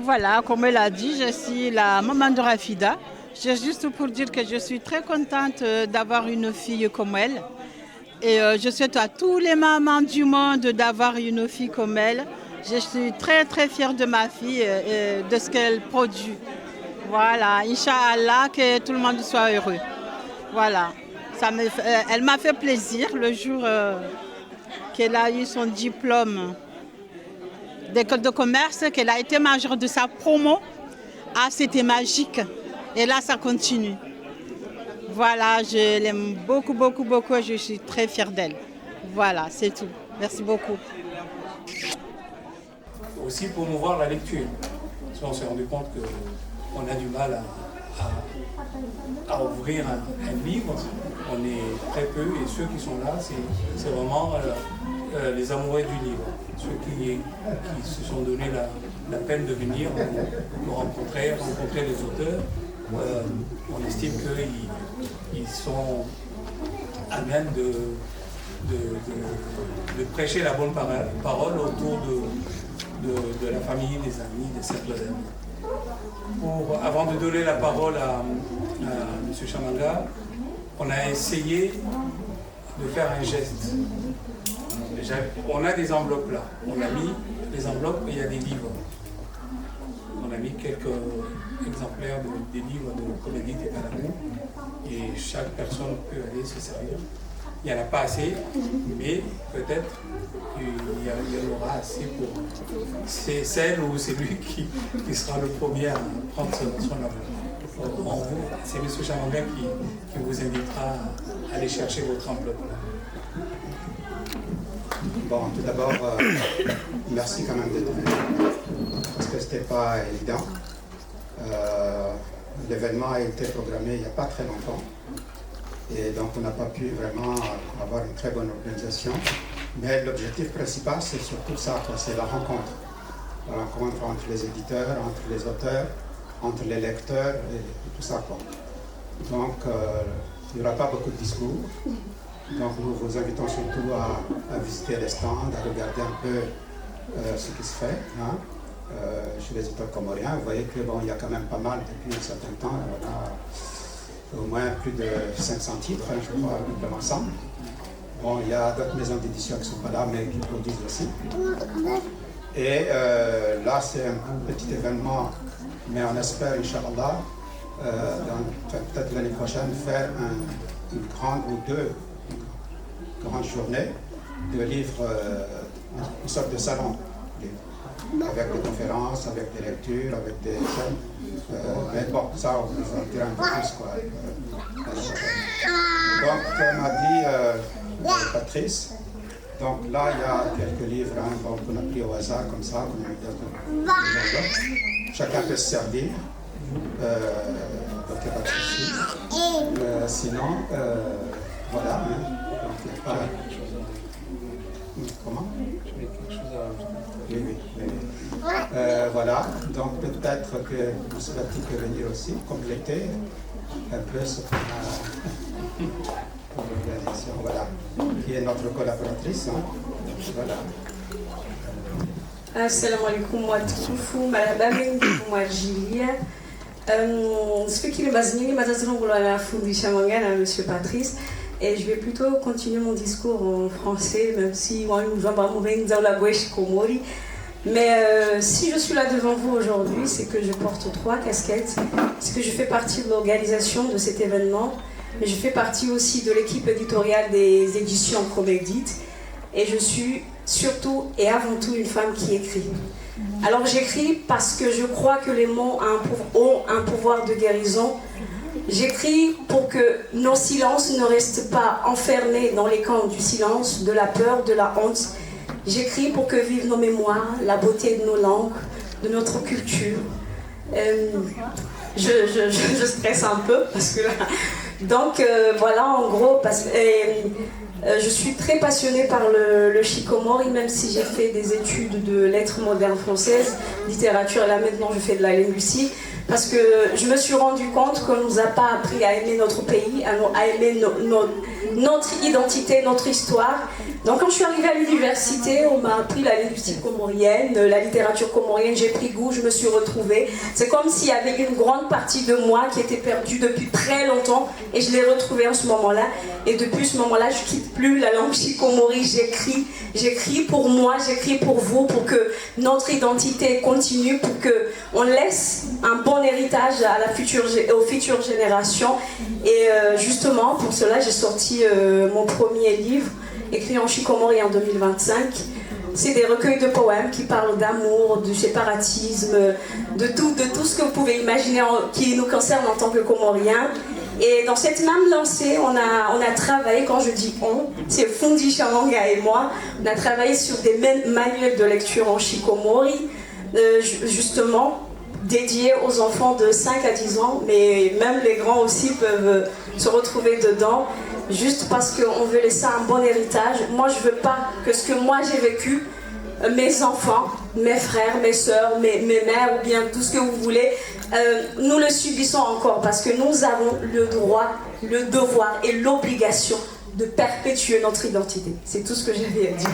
Voilà, comme elle a dit, je suis la maman de Rafida. C'est juste pour dire que je suis très contente d'avoir une fille comme elle. Et je souhaite à tous les mamans du monde d'avoir une fille comme elle. Je suis très très fière de ma fille et de ce qu'elle produit. Voilà, Inch'Allah, que tout le monde soit heureux. Voilà, elle m'a fait plaisir le jour qu'elle a eu son diplôme d'école de commerce, qu'elle a été majeure de sa promo. Ah, c'était magique. Et là, ça continue. Voilà, je l'aime beaucoup, beaucoup, beaucoup et je suis très fière d'elle. Voilà, c'est tout. Merci beaucoup. Aussi promouvoir la lecture. Parce qu'on s'est rendu compte qu'on a du mal à ouvrir un livre. On est très peu et ceux qui sont là, c'est vraiment les amoureux du livre. Ceux qui se sont donné la peine de venir nous rencontrer les auteurs. On estime qu'ils sont à même de prêcher la bonne parole autour de la famille, des amis, des cercles d'amis. Avant de donner la parole à M. Chamanga, on a essayé de faire un geste. On a des enveloppes là. On a mis les enveloppes et il y a des livres. On on a mis quelques exemplaires des livres de Comédie et Palamou, et chaque personne peut aller se servir. Il n'y en a pas assez, mais peut-être qu'il y en aura assez pour celle ou celui qui sera le premier à prendre son avion. C'est M. Chamanga qui vous invitera à aller chercher votre enveloppe. Bon, tout d'abord, merci quand même d'être venu, parce que ce n'était pas évident. L'événement a été programmé il n'y a pas très longtemps, et donc on n'a pas pu vraiment avoir une très bonne organisation. Mais l'objectif principal, c'est surtout ça, c'est la rencontre. La rencontre entre les éditeurs, entre les auteurs, entre les lecteurs, et tout ça, quoi. Donc, il n'y aura pas beaucoup de discours. Donc nous vous invitons surtout à visiter les stands, à regarder un peu ce qui se fait chez les auteurs comoriens. Vous voyez que il y a quand même pas mal depuis un certain temps. On a au moins plus de 500 titres, je crois, dans l'ensemble. Bon, il y a d'autres maisons d'édition qui ne sont pas là, mais qui produisent aussi. Et là, c'est un petit événement, mais on espère, Inch'Allah, peut-être l'année prochaine, faire une grande ou deux grandes journées de livres, une sorte de salon, avec des conférences, avec des lectures, avec des thèmes. Mais bon, ça, on vous en dira un peu plus, quoi. Donc, comme a dit Patrice, donc là, il y a quelques livres qu'on a pris au hasard, comme ça, qu'on a mis dans une. Chacun peut se servir. Donc, il n'y a pas de souci. Sinon, voilà. Donc, il n'y a pas. Comment? Oui. Voilà, donc peut-être que vous souhaitez venir aussi compléter un peu ce qu'on a pour l'organisation, voilà, qui est notre collaboratrice. Voilà. Assalamu alaikum wa tukufu marhaba kwa Julia. Speaking Basmini, Monsieur Patrice, et je vais plutôt continuer mon discours en français, même si moi nous avons la bouche comori. Mais si je suis là devant vous aujourd'hui, c'est que je porte 3 casquettes. C'est que je fais partie de l'organisation de cet événement, mais je fais partie aussi de l'équipe éditoriale des éditions Comédite. Et je suis surtout et avant tout une femme qui écrit. Alors j'écris parce que je crois que les mots ont un pouvoir de guérison. J'écris pour que nos silences ne restent pas enfermés dans les camps du silence, de la peur, de la honte. J'écris pour que vivent nos mémoires, la beauté de nos langues, de notre culture. Je stresse un peu parce que là... Donc voilà, en gros, je suis très passionnée par le shikomori, même si j'ai fait des études de lettres modernes françaises, littérature, et là maintenant je fais de la linguistique, parce que je me suis rendu compte qu'on ne nous a pas appris à aimer notre pays, à aimer notre identité, notre histoire. Donc quand je suis arrivée à l'université, on m'a appris la linguistique comorienne, la littérature comorienne, j'ai pris goût, je me suis retrouvée. C'est comme s'il y avait une grande partie de moi qui était perdue depuis très longtemps, et je l'ai retrouvée en ce moment-là. Et depuis ce moment-là, je ne quitte plus la langue shikomori, j'écris pour moi, j'écris pour vous, pour que notre identité continue, pour qu'on laisse un bon héritage aux futures générations. Et justement, pour cela, j'ai sorti mon premier livre, écrit en shikomori en 2025. C'est des recueils de poèmes qui parlent d'amour, du séparatisme, de tout ce que vous pouvez imaginer qui nous concerne en tant que Comoriens. Et dans cette même lancée, on a travaillé, quand je dis on, c'est Fundi Chamanga et moi, on a travaillé sur des manuels de lecture en shikomori, justement dédiés aux enfants de 5 à 10 ans, mais même les grands aussi peuvent se retrouver dedans, juste parce qu'on veut laisser un bon héritage. Moi, je veux pas que ce que moi j'ai vécu, mes enfants, mes frères, mes soeurs, mes mères, ou bien tout ce que vous voulez, nous le subissons encore, parce que nous avons le droit, le devoir et l'obligation de perpétuer notre identité. C'est tout ce que j'avais à dire.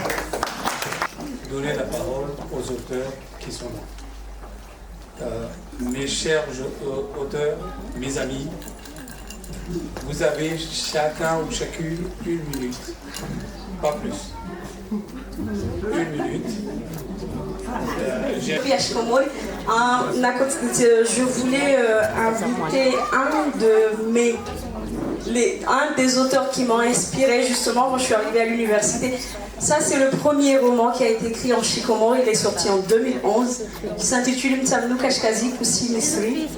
Donner la parole aux auteurs qui sont là. Mes chers auteurs, mes amis, vous avez chacun ou chacune 1 minute, pas plus. 1 minute. Je voulais inviter un des auteurs qui m'ont inspiré justement quand je suis arrivée à l'université. Ça, c'est le premier roman qui a été écrit en Chikomor. Il est sorti en 2011. Il s'intitule Mtsamnou Kashkazi Kusi Misri.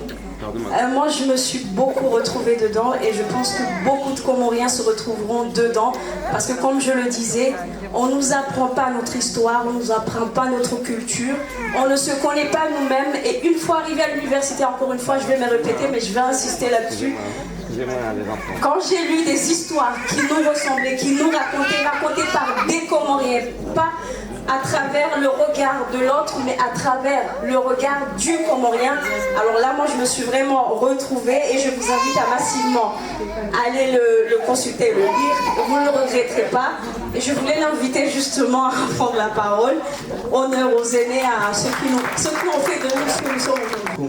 Moi, je me suis beaucoup retrouvée dedans et je pense que beaucoup de Comoriens se retrouveront dedans parce que, comme je le disais, on ne nous apprend pas notre histoire, on ne nous apprend pas notre culture, on ne se connaît pas nous-mêmes et une fois arrivé à l'université, encore une fois, je vais me répéter, mais je vais insister là-dessus. Quand j'ai lu des histoires qui nous ressemblaient, qui nous racontées par des Comoriens, pas à travers le regard de l'autre, mais à travers le regard du Comorien. Alors là, moi, je me suis vraiment retrouvée et je vous invite à massivement aller le consulter, le lire. Vous ne le regretterez pas. Et je voulais l'inviter justement à prendre la parole. Honneur aux aînés, à ceux qui ont fait de nous ce que nous sommes aujourd'hui.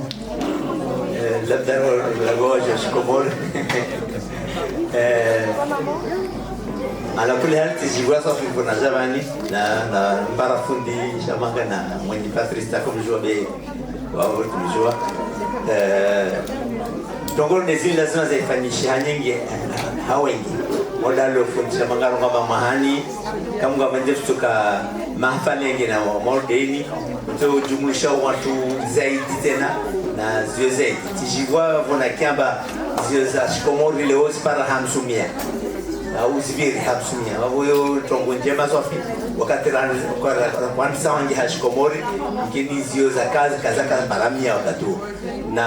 Ala kule hali tijibwa safi kuna jamani na parafundi shamanga na mwenye Patrice kumjua be wao kumjua tongolo nezili lazima zaifanyisha nyingi hawengi modalo fundi shamanga ngoma mahani kama ngoma ndefu tuka mahafali nyingi na mordeni to jumuisha watu zaidi tena na zio zaidi tijibwa vona kiamba zio za Shikomori leo para hamsumia au ziviri hamsumia wao tongo njema safi wakati kwa wangi Shikomori ngini zio za kazi kazaka maramia wakati na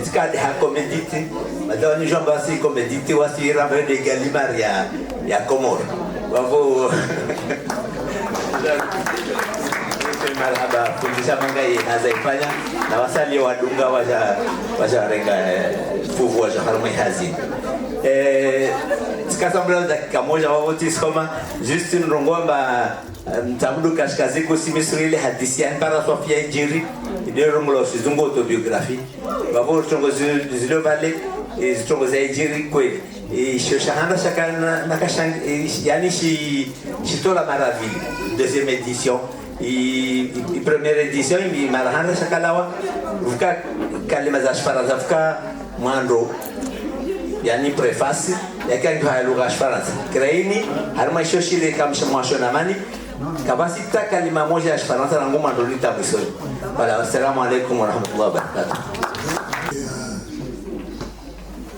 iskadi ha komediti madani jamba si komediti wasi rambe de galimar ya Komoro wao marhaba fundisha mangai nazaifanya na wasali wadunga waja renga fuvu waja harumai hazini tikasambula dakika moja wavoti soma juste nrongomba mtabudu kashkazi kusimisuri ile hadisi ya para Sofia Injiri ile ronglo sizungo autobiographie wavo tongo zilo vale tongo za Injiri kweli shoshahanda shakana nakashang yani shitola maraville deuxième édition e primeira edição e marahana shakalawa vuka kalima za shfaraza vuka mwando yani preface yakangi haluga shfaraza kraini harma shoshile kamsha mwashona mani kabasita kalima moja ya shfaraza na ngoma ndo litabisoni wala assalamu alaykum wa rahmatullahi wa barakatuh.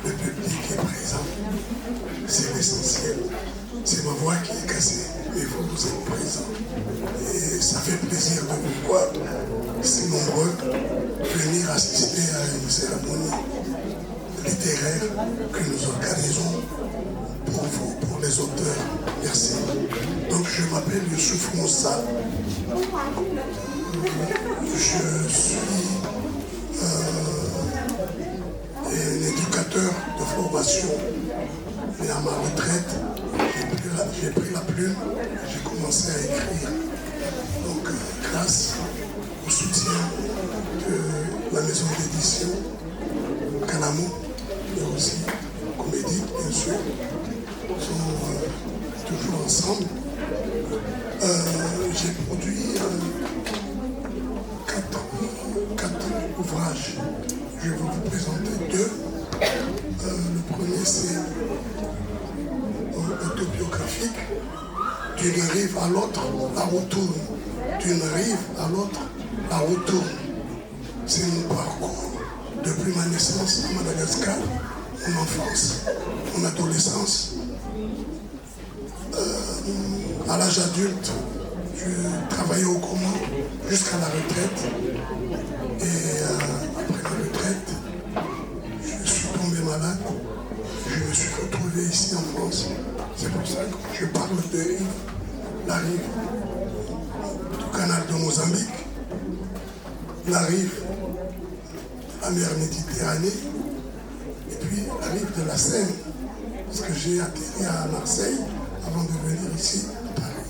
Le public est présent, c'est l'essentiel, c'est ma voix qui est cassée mais vous êtes présents. Et ça fait plaisir de vous voir si nombreux venir assister à une cérémonie littéraire que nous organisons pour vous, pour les auteurs. Merci. Donc je m'appelle Youssouf Moussa. Je suis un éducateur de formation, mais à ma retraite, j'ai pris la plume, j'ai commencé à écrire. Donc, grâce au soutien de la maison d'édition Kanamo, mais aussi Comédie, bien sûr, sont toujours ensemble. J'ai produit 4 ouvrages. Je vais vous présenter 2. Le premier, c'est autobiographique. D'une rive à l'autre, la route tourne. D'une rive à l'autre, la route tourne. C'est mon parcours depuis ma naissance à Madagascar, mon enfance, mon adolescence. À l'âge adulte, je travaillais au Comores jusqu'à la retraite. Et après la retraite, je suis tombé malade. Je me suis retrouvé ici en France. C'est pour ça que je parle de la rive du canal de Mozambique, la rive de la mer Méditerranée, et puis la rive de la Seine, parce que j'ai atterri à Marseille avant de venir ici à Paris.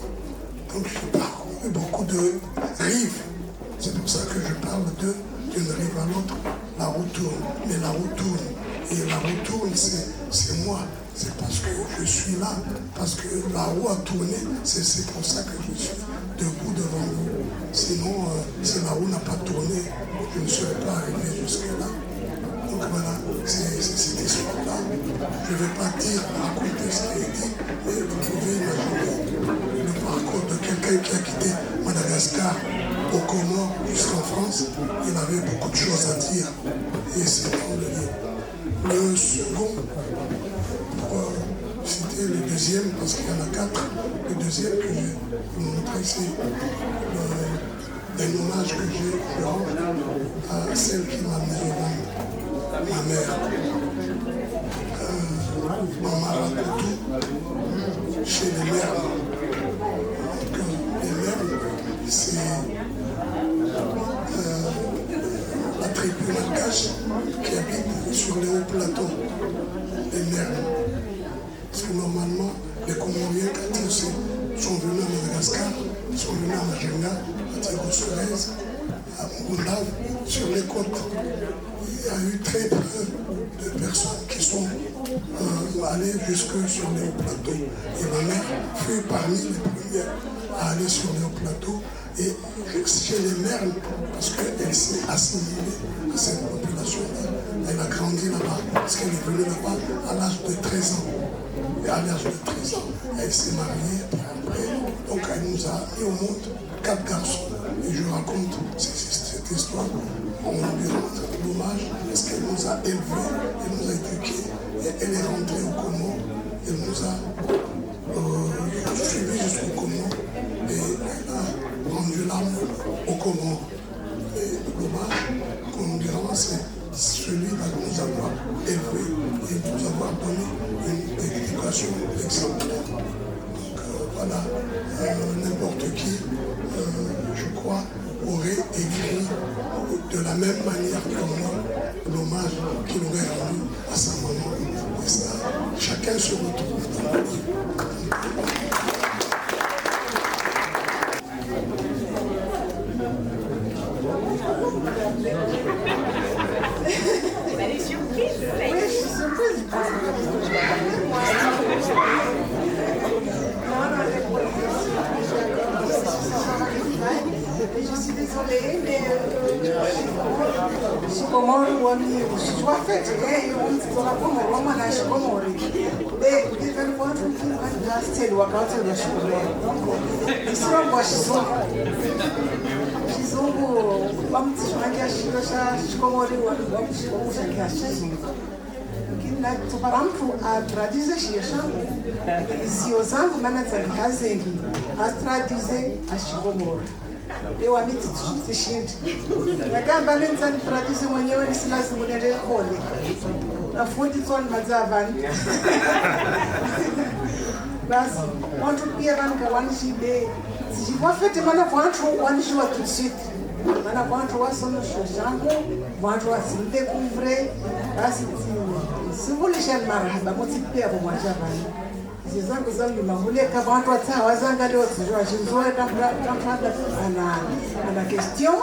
Donc j'ai parcouru beaucoup de rives. C'est pour ça que je parle d'une rive à l'autre, la route tourne. Mais la route tourne. Et la roue tourne, c'est moi. C'est parce que je suis là. Parce que la roue a tourné. C'est pour ça que je suis debout devant vous. Sinon, si la roue n'a pas tourné, je ne serais pas arrivé jusque-là. Donc voilà, c'est cette histoire-là. Je ne vais pas raconter ce qui est dit, mais vous pouvez imaginer le parcours de quelqu'un qui a quitté Madagascar au Comores jusqu'en France. Il avait beaucoup de choses à dire. Et c'est dans le livre. Le second, c'était le deuxième, parce qu'il y en a 4. Le deuxième que je vais vous montrer, c'est un hommage que je rends à celle qui m'a mis au monde, ma mère. On m'a raconté chez les mères. Donc, les mères, c'est la tribu malgache qui habite sur les hauts plateaux. Les mères. Parce que normalement, les Comoriens, quand ils sont venus à Madagascar, ils sont venus à Majunga, à Tirou-Sorez, à Mugundave, sur les côtes. Il y a eu très peu de personnes qui sont allées jusque sur les hauts plateaux. Et ma mère fut parmi les premières à aller sur les hauts plateaux. Et chez les Merles, parce qu'elle s'est assimilée à cette population-là. Elle a grandi là-bas, parce qu'elle est venue là-bas à l'âge de 13 ans. Et à l'âge de 13 ans, elle s'est mariée, puis après, donc elle nous a mis au monde 4 garçons. Et je raconte cette histoire, on lui rend l'hommage, parce qu'elle nous a élevés, elle nous a éduqués, et elle est rentrée au Comores, elle nous a suivis jusqu'au Comores, et elle a rendu l'âme au Comores. Et l'hommage qu'on lui rend, c'est celui de nous avoir élevés et de nous avoir donné une éducation exemplaire. Donc voilà, n'importe qui, je crois, aurait écrit de la même manière que moi l'hommage qu'il aurait rendu à sa maman. Et ça, chacun se retrouve dans le livre. Je suis désolée, mais Shikomori wa fatigué, on va comme on va na Shikomori. Et vous dites que votre c'est le wakati de Shikomori. Donc, ici on voit Shizungu, bamtishwangia Shikomori wa bamtishwangia Shizungu. Para mtu atradize shia shangu, sio zangu maana zalihazengi, atradize Shikomori. Eu amiti tushindi. Nagamba lenza nipractice mwenyewe nisilazimu nende kole. Nafundiswa ni mazavani. Basi, watu pia vanka wanishibe. Sijifafete mana watu wanishiwa tout de suite. Mana watu wasono shoshangu, watu wasimte kuvre. Basi, sivulisha marahaba, motipia kwa mwajavani. Zangu zangu mamuleka watu wazanga leo à la question.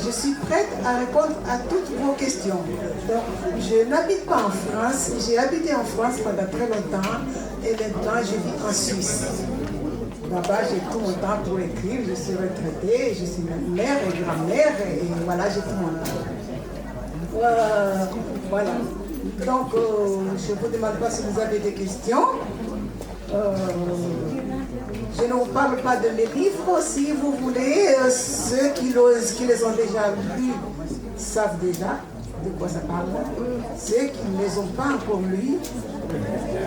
Je suis prête à répondre à toutes vos questions. Donc, je n'habite pas en France. J'ai habité en France pendant très longtemps et maintenant je vis en Suisse. Là-bas, j'ai tout mon temps pour écrire. Je suis retraitée, je suis mère et grand-mère et voilà, j'ai tout mon temps. Voilà. Donc, je ne vous demande pas si vous avez des questions. Je ne vous parle pas de mes livres, si vous voulez, ceux qui les ont déjà lus savent déjà de quoi ça parle. Ceux qui ne les ont pas encore lus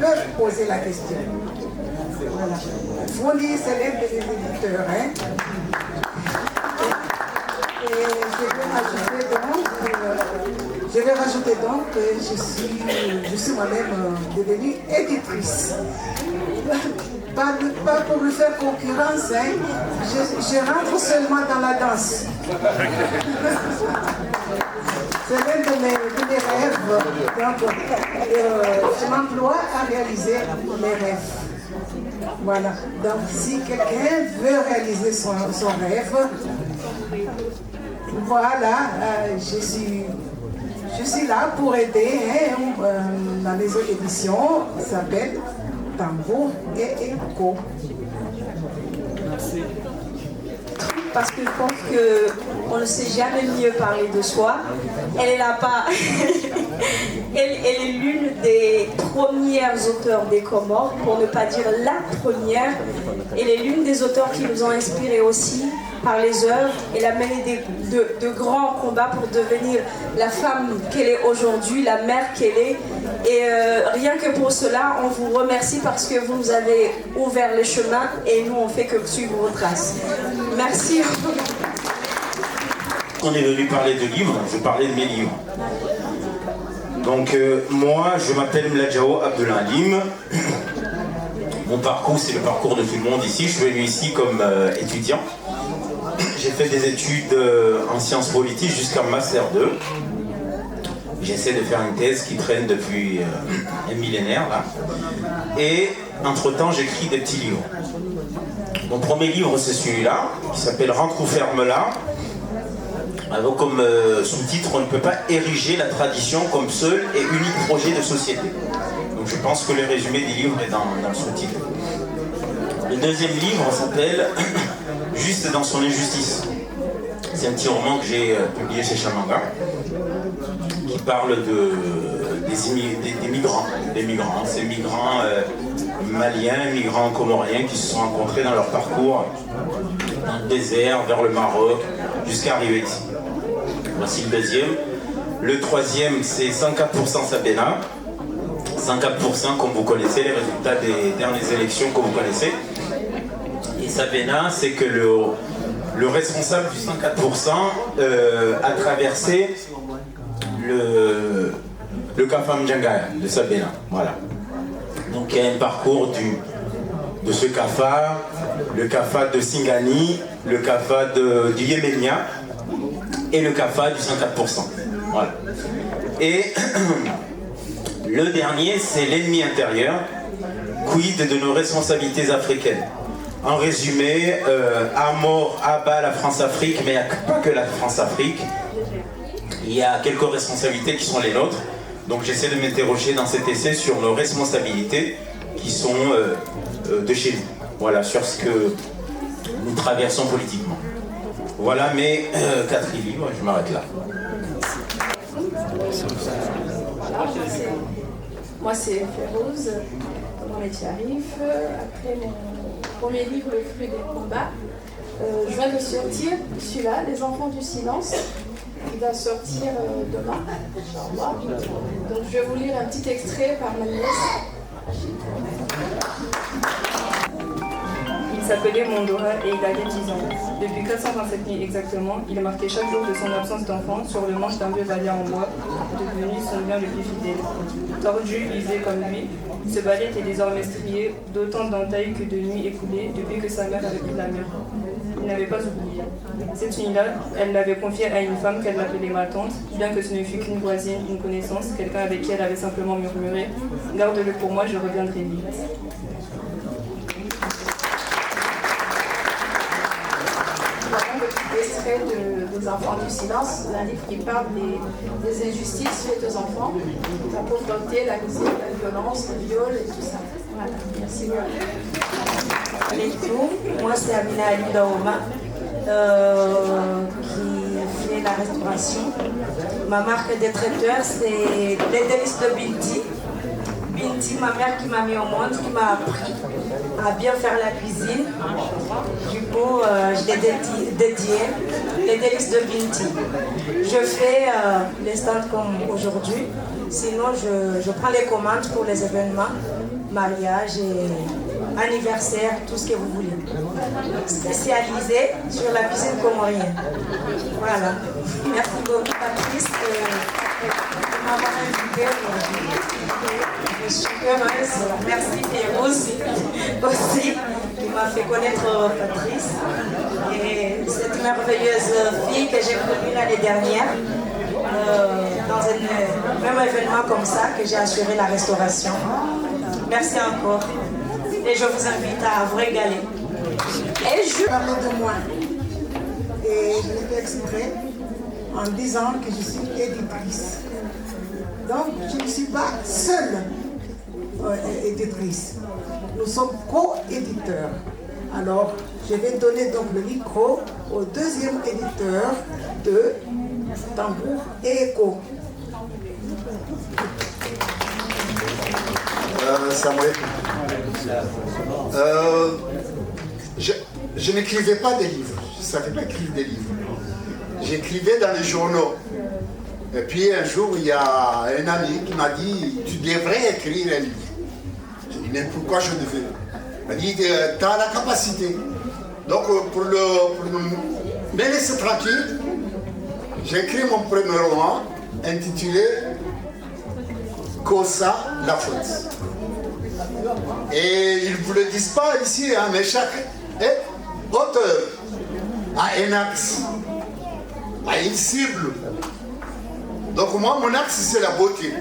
peuvent poser la question. Voilà. Fournier, c'est l'aide des éditeurs. Hein? Et je vais rajouter donc que je suis moi-même devenue éditrice. Pas pour lui faire concurrence, hein. Je rentre seulement dans la danse. C'est l'un de mes rêves. Donc, je m'emploie à réaliser mes rêves. Voilà. Donc, si quelqu'un veut réaliser son rêve, voilà, je suis là pour aider. Hein. La maison d'édition s'appelle Tambour et Echo. Merci. parce que je pense qu'on ne sait jamais mieux parler de soi. Elle est là-bas. Elle est l'une des premières auteurs des Comores, pour ne pas dire la première. Elle est l'une des auteurs qui nous ont inspirés aussi par les œuvres. Elle a mené de grands combats pour devenir la femme qu'elle est aujourd'hui, la mère qu'elle est. Et rien que pour cela, on vous remercie parce que vous nous avez ouvert le chemin et nous, on fait que suivre vos traces. Merci. On est venu parler de livres, je parlais de mes livres. Donc moi, je m'appelle Mladjao Abdelalim. Mon parcours, c'est le parcours de tout le monde ici. Je suis venu ici comme étudiant. J'ai fait des études en sciences politiques jusqu'à Master 2. J'essaie de faire une thèse qui traîne depuis un millénaire là. Et entre-temps, j'écris des petits livres. Mon premier livre, c'est celui-là, qui s'appelle Rentre ou ferme-la. Avec comme sous-titre, on ne peut pas ériger la tradition comme seul et unique projet de société. Donc je pense que le résumé du livre est dans le sous-titre. Le deuxième livre s'appelle Juste dans son injustice. C'est un petit roman que j'ai publié chez Chamanga, qui parle des migrants. Ces migrants maliens, migrants comoriens qui se sont rencontrés dans leur parcours dans le désert, vers le Maroc, jusqu'à arriver ici. Voici le deuxième. Le troisième, c'est 104% Sabena. 104%, comme vous connaissez, les résultats des dernières élections que vous connaissez. Et Sabena, c'est que le responsable du 104% a traversé le Kafa Mjangaya de Sabena. Voilà. Donc il y a un parcours de ce Kafa, le Kafa de Singani, le Kafa du Yéménia et le Kafa du 104%. Voilà. Et le dernier, c'est l'ennemi intérieur, quid de nos responsabilités africaines. En résumé, à mort, à bas la France-Afrique, mais il n'y a pas que la France-Afrique. Il y a quelques responsabilités qui sont les nôtres. Donc j'essaie de m'interroger dans cet essai sur nos responsabilités qui sont de chez nous. Voilà, sur ce que nous traversons politiquement. Voilà mes 4 livres, je m'arrête là. Moi c'est Férouz, Mohamed Sharif. Après mon premier livre, Le fruit des combats, je viens de sortir celui-là, Les enfants du silence. Il va sortir demain, Inch'Allah. Donc je vais vous lire un petit extrait par ma nièce. Il s'appelait Mondora et il avait 10 ans. Depuis 427 nuits exactement, il marquait chaque jour de son absence d'enfant sur le manche d'un vieux balai en bois, devenu son bien le plus fidèle. Tordu, usé comme lui, ce balai était désormais strié d'autant d'entailles que de nuits écoulées depuis que sa mère avait pris la mer. Il n'avait pas oublié. Cette nuit-là, elle l'avait confié à une femme qu'elle appelait ma tante, bien que ce ne fût qu'une voisine, une connaissance, quelqu'un avec qui elle avait simplement murmuré « Garde-le pour moi, je reviendrai vite ». Extrait des enfants du silence, un livre qui parle des injustices faites aux enfants, la pauvreté, la misère, la violence, le viol et tout ça. Voilà, merci. Moi c'est Amina Ali Daoma qui fait la restauration. Ma marque de traiteur c'est les délices de Binti. Binti, ma mère qui m'a mis au monde, qui m'a appris à bien faire la cuisine. Du coup, je l'ai dédié, les délices de Binti. Je fais les stands comme aujourd'hui. Sinon, je prends les commandes pour les événements, mariage et anniversaire, tout ce que vous voulez. Spécialisé sur la cuisine comorienne. Voilà. Merci beaucoup, Patrice, de m'avoir invité aujourd'hui. Je suis heureuse. Merci Férouz aussi, qui m'a fait connaître Patrice. Et cette merveilleuse fille que j'ai connue l'année dernière, dans un même événement comme ça, que j'ai assuré la restauration. Merci encore. Et je vous invite à vous régaler. Et je parlais de moi. Et je l'ai exprès en disant que je suis éditrice. Donc, je ne suis pas seule éditrice. Nous sommes co-éditeurs. Alors, je vais donner donc le micro au deuxième éditeur de Tambour et Écho. Samuel. Je n'écrivais pas des livres, je ne savais pas écrire des livres. J'écrivais dans les journaux. Et puis un jour, il y a un ami qui m'a dit, tu devrais écrire un livre. J'ai dit, mais pourquoi je devais? Il m'a dit, tu as la capacité. Donc pour me laisser tranquille, j'ai écrit mon premier roman intitulé Cosa la faute. Et ils ne vous le disent pas ici, hein, mais chaque auteur a un axe, a une cible. Donc moi, mon axe, c'est la beauté.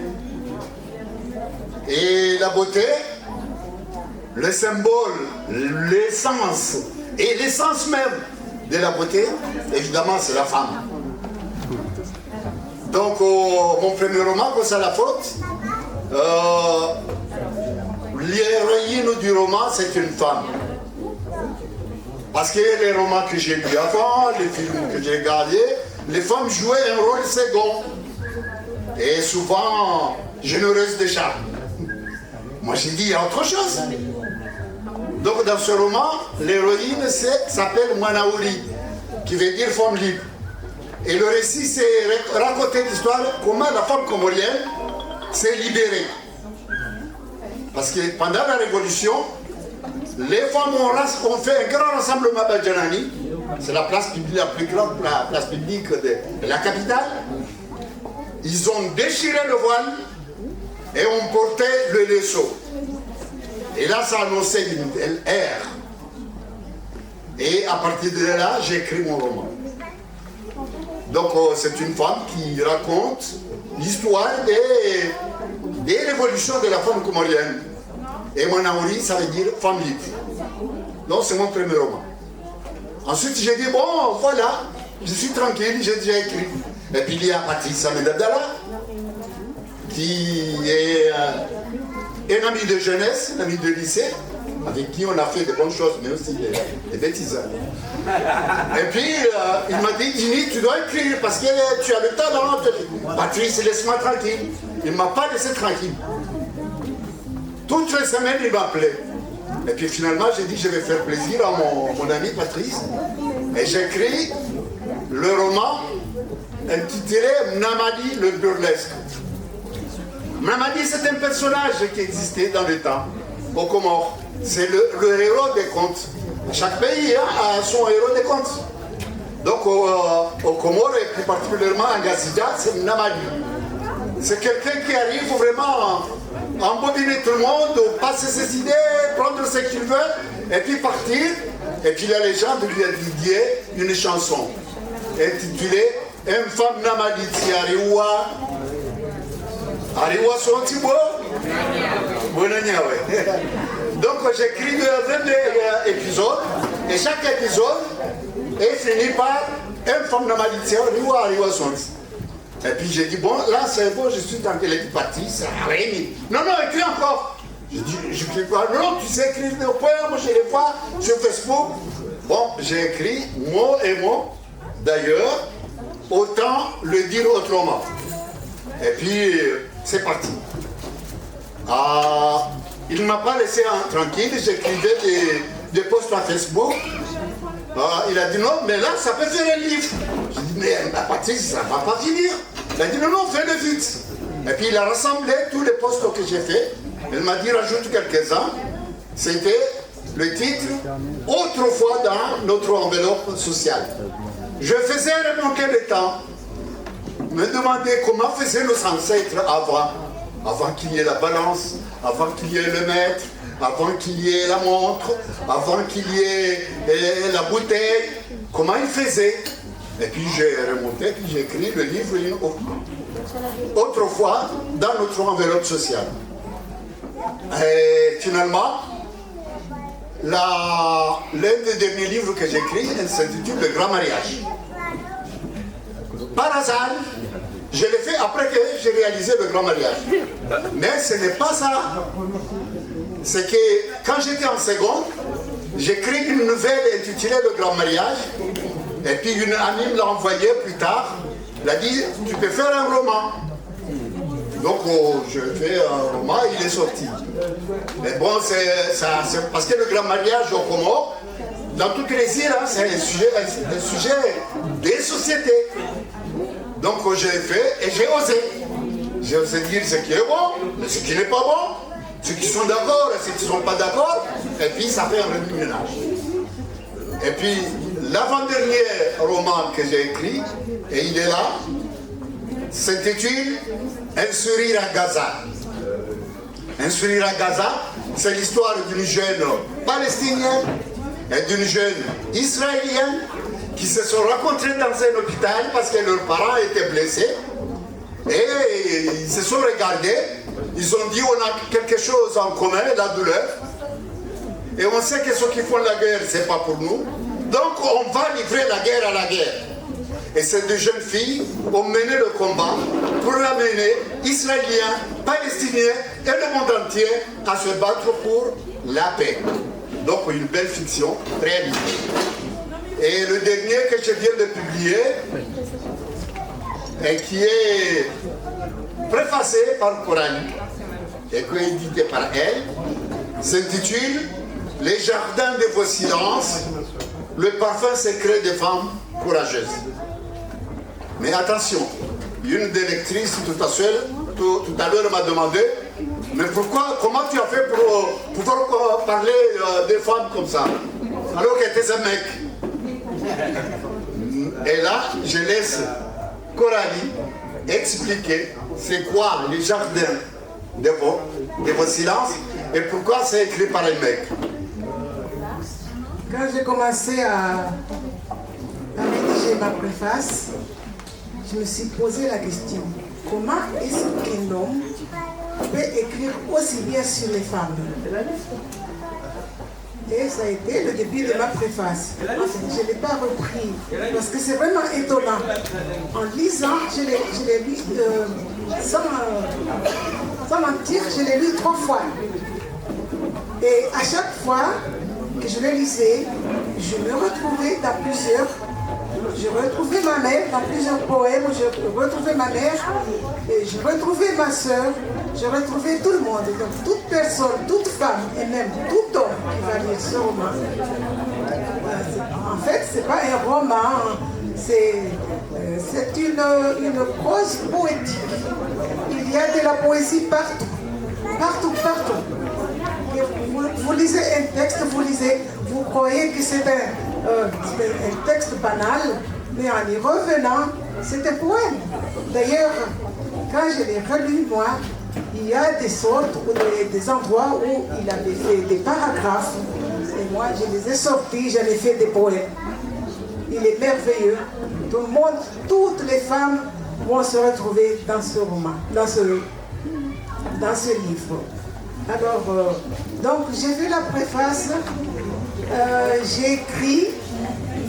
Et la beauté, le symbole, l'essence, et l'essence même de la beauté, évidemment, c'est la femme. Donc mon premier roman, Cosa la faute, l'héroïne du roman, c'est une femme. Parce que les romans que j'ai lus avant, les films que j'ai regardés, les femmes jouaient un rôle second. Et souvent, généreuse de charme. Moi j'ai dit, il y a autre chose. Donc dans ce roman, l'héroïne s'appelle Manaouri, qui veut dire femme libre. Et le récit, c'est raconter l'histoire, comment la femme comorienne s'est libérée. Parce que pendant la Révolution, les femmes ont fait un grand rassemblement à Badjanani. C'est la place publique, la plus grande place publique de la capitale. Ils ont déchiré le voile et ont porté le laisseau. Et là, ça annonçait une ère. Et à partir de là, j'ai écrit mon roman. Donc c'est une femme qui raconte l'histoire des révolutions de la femme comorienne. Et Manaouri, ça veut dire femme libre. Donc c'est mon premier roman. Ensuite j'ai dit, bon voilà, je suis tranquille, j'ai déjà écrit. Et puis il y a Patrice Amedabdala, qui est un ami de jeunesse, un ami de lycée, avec qui on a fait de bonnes choses, mais aussi des bêtises. Et puis il m'a dit, Dini, tu dois écrire parce que tu as le talent. Patrice, laisse-moi tranquille. Il ne m'a pas laissé tranquille. Toutes les semaines, il m'appelait. Et puis finalement, j'ai dit, je vais faire plaisir à mon ami Patrice. Et j'écris le roman intitulé Mnamadi le burlesque. Mnamadi, c'est un personnage qui existait dans le temps, au Comores. C'est le héros des contes. Chaque pays a son héros des contes. Donc au Comores, et plus particulièrement en Gazidja, c'est Mnamadi. C'est quelqu'un qui arrive vraiment à embobiner tout le monde, passer ses idées, prendre ce qu'il veut, et puis partir. Et puis la légende lui a dédié une chanson intitulée Un femme Namaditi Ariwa. Ariwa son tibo. Donc j'écris 22 épisodes, et chaque épisode est fini par Un femme Namaditi Ariwa, Ariwa son. Et puis j'ai dit, bon, là c'est bon, je suis dans quelle partie, ça n'a rien mis. Non, écris encore. Je dis, j'écris pas. Non, tu sais écrire des poèmes, je les vois sur Facebook. Bon, j'ai écrit mot et mot. D'ailleurs, autant le dire autrement. Et puis, c'est parti. Il ne m'a pas laissé tranquille, j'écrivais des posts à Facebook. Il a dit non, mais là, ça peut faire un livre. J'ai dit, mais Patrice, ça ne va pas finir. Il a dit non, fais-le vite. Et puis il a rassemblé tous les posts que j'ai faits. Il m'a dit, rajoute quelques-uns. C'était le titre, autrefois dans notre enveloppe sociale. Je faisais remonter le temps, me demander comment faisaient nos ancêtres avant qu'il y ait la balance, avant qu'il y ait le mètre, avant qu'il y ait la montre, avant qu'il y ait la bouteille, comment ils faisaient. Et puis j'ai remonté, puis j'ai écrit le livre autrefois dans notre enveloppe sociale. Et finalement, l'un des derniers livres que j'ai écrit s'intitule Le Grand Mariage. Par hasard, je l'ai fait après que j'ai réalisé Le Grand Mariage. Mais ce n'est pas ça. C'est que quand j'étais en seconde, j'écris une nouvelle intitulée Le Grand Mariage. Et puis une amie me l'a envoyé plus tard. Elle a dit, tu peux faire un roman. Donc je fais un roman, il est sorti. Mais bon, c'est parce que le Grand Mariage au Comores, dans toutes les îles, hein, c'est un sujet des sociétés. Donc je l'ai fait et j'ai osé. J'ai osé dire ce qui est bon, mais ce qui n'est pas bon. Ceux qui sont d'accord et ceux qui ne sont pas d'accord. Et puis ça fait un remue-ménage. Et puis l'avant-dernier roman que j'ai écrit, et il est là, s'intitule Un sourire à Gaza. Un sourire à Gaza, c'est l'histoire d'une jeune palestinienne et d'une jeune israélienne qui se sont rencontrés dans un hôpital parce que leurs parents étaient blessés. Et ils se sont regardés, ils ont dit on a quelque chose en commun, la douleur. Et on sait que ceux qui font la guerre, c'est pas pour nous. Donc on va livrer la guerre à la guerre. Et ces deux jeunes filles ont mené le combat pour ramener Israéliens, Palestiniens et le monde entier à se battre pour la paix. Donc une belle fiction réalisée. Et le dernier que je viens de publier, et qui est préfacé par Coralie et coédité par elle, s'intitule Les jardins de vos silences, le parfum secret des femmes courageuses. Mais attention, une des lectrices tout à l'heure m'a demandé, mais comment tu as fait pour pouvoir parler des femmes comme ça, alors qu'elle était un mec? Et là, je laisse Coralie expliquer c'est quoi les jardins de vos silences et pourquoi c'est écrit par un mec. Quand j'ai commencé à rédiger ma préface, je me suis posé la question, comment est-ce qu'un homme peut écrire aussi bien sur les femmes? Et ça a été le début de ma préface. Je ne l'ai pas repris parce que c'est vraiment étonnant. En lisant, je l'ai lu sans mentir, je l'ai lu 3 fois. Et à chaque fois que je le lisais, je me retrouvais dans plusieurs. Je retrouvais ma mère dans plusieurs poèmes, je retrouvais ma mère, et je retrouvais ma soeur, je retrouvais tout le monde. Donc toute personne, toute femme et même tout homme qui va lire ce roman, en fait, ce n'est pas un roman, c'est une prose poétique. Il y a de la poésie partout, partout, partout. Vous lisez un texte, vous croyez que c'est un texte banal, mais en y revenant, c'est un poème. D'ailleurs, quand je l'ai relu, moi, il y a des sortes, des endroits où il avait fait des paragraphes, et moi, je les ai sortis, j'en ai fait des poèmes. Il est merveilleux. Tout le monde, toutes les femmes vont se retrouver dans ce roman, dans ce livre. Alors, donc j'ai vu la préface, j'ai écrit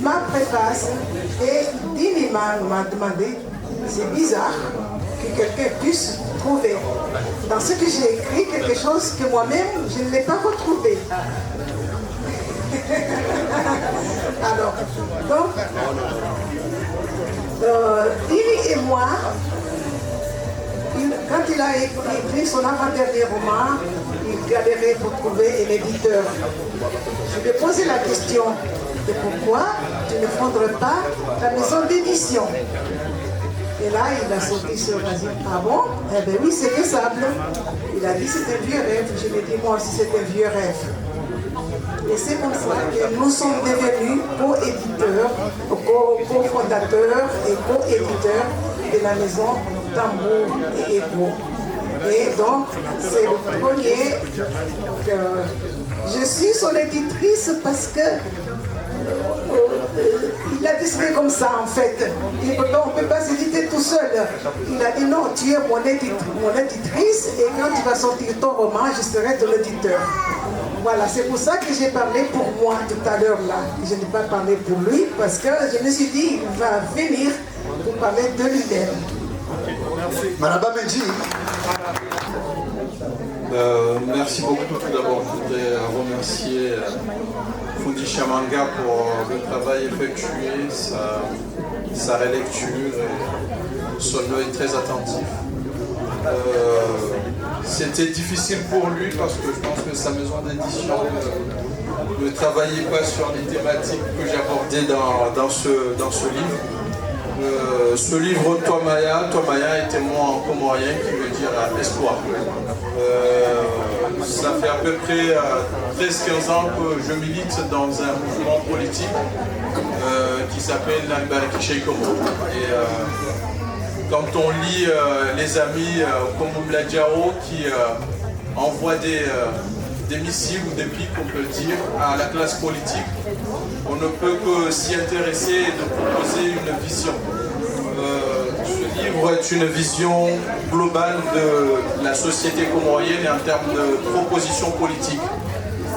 ma préface et Dini m'a demandé, c'est bizarre que quelqu'un puisse trouver dans ce que j'ai écrit quelque chose que moi-même je ne l'ai pas retrouvé. Alors, donc, Dini et moi, quand il a écrit son avant-dernier roman, il galérait pour trouver un éditeur. Je lui ai posé la question de pourquoi tu ne fonderais pas ta maison d'édition. Et là, il a sauté sur la zone. Ah bon? Eh bien oui, c'est faisable. Il a dit c'est un vieux rêve. Je lui ai dit moi aussi c'est un vieux rêve. Et c'est comme ça que nous sommes devenus co-éditeurs, co-fondateurs et co-éditeurs de la maison Tambour et Ego. Et donc, c'est le premier que je suis son éditrice parce que il a décidé comme ça en fait. On ne peut pas s'éditer tout seul. Il a dit non, tu es mon éditrice et quand tu vas sortir ton roman, je serai ton éditeur. Voilà, c'est pour ça que j'ai parlé pour moi tout à l'heure là. Je n'ai pas parlé pour lui parce que je me suis dit, il va venir pour parler de lui-même. Maraba Menji. Merci beaucoup. Tout d'abord, je voudrais remercier Fundi Chamanga pour le travail effectué, sa relecture et son œil très attentif. C'était difficile pour lui parce que je pense que sa maison d'édition ne travaillait pas sur les thématiques que j'abordais dans ce livre. Ce livre Toamaya était moi en comorien qui veut dire espoir. Ça fait à peu près 13-15 ans que je milite dans un mouvement politique qui s'appelle l'Ambariki Sheikomo. Et quand on lit les amis comme Mladjao qui envoient des missiles ou des pics, on peut le dire, à la classe politique, on ne peut que s'y intéresser et de proposer une vision. Ce livre est une vision globale de la société comorienne en termes de propositions politiques.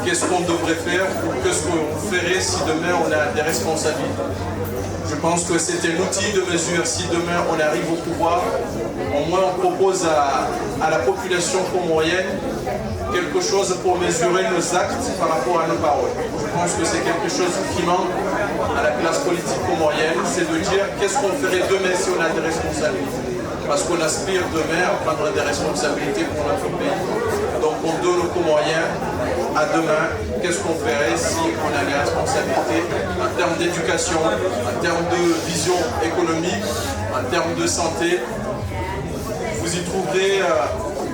Qu'est-ce qu'on devrait faire ou qu'est-ce qu'on ferait si demain on a des responsabilités? Je pense que c'est un outil de mesure. Si demain on arrive au pouvoir, au moins on propose à la population comorienne quelque chose pour mesurer nos actes par rapport à nos paroles. Je pense que c'est quelque chose qui manque à la classe politique comorienne, c'est de dire qu'est-ce qu'on ferait demain si on a des responsabilités. Parce qu'on aspire demain à prendre des responsabilités pour notre pays. Donc on donne aux Comoriens à demain qu'est-ce qu'on ferait si on a des responsabilités en termes d'éducation, en termes de vision économique, en termes de santé. Vous y trouverez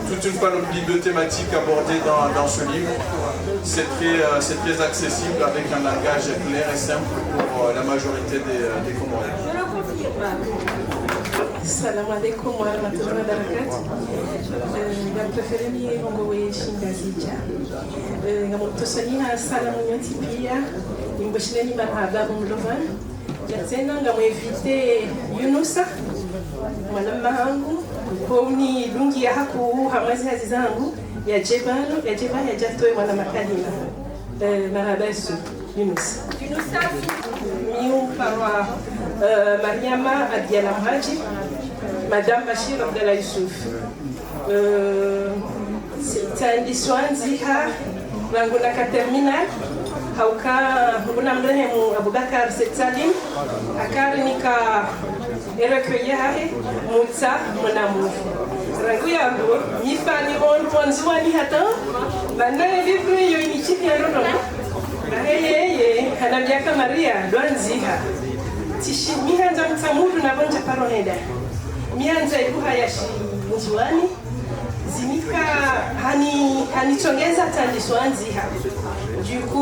toute une panoplie de thématiques abordées dans ce livre. C'est très accessible avec un langage clair et simple pour la majorité des Comoriens. Assalamu alaikum wa rahmatullahi wa barakatuh. Ngaprefereni ngongowe shingazija. Ngamutosaniha salamu nyoti pia. Nimbashileni marhaba mlovan. Jatena ngamwevite Yunusa. Mwanamma wangu komni lungi ya haku hamazi hazi zangu ya jeba ya jatoe mwana makalima. Marhaba su Yunus. Yunusa miu parwa Mariama Abdiala Mhaji, Madame Bachir Abdallah Youssouf. C'est Swanziha, Rangunaka Terminal, Hauka, Hunamrehemu Abubakar Setsalim, Akarnika Erekweye, Mutsa, Monamu. Ranguya, Mifani on Ponzuani Hatan, Bana Livre Yoinichi Rono, Hey, Hanamiaka Maria, Luanziha. Tishi mihanza mtamudu na bonja paroneda. Mihanza ibuha ya njiwani. Zimika hanichongeza tandi swanziha. Juku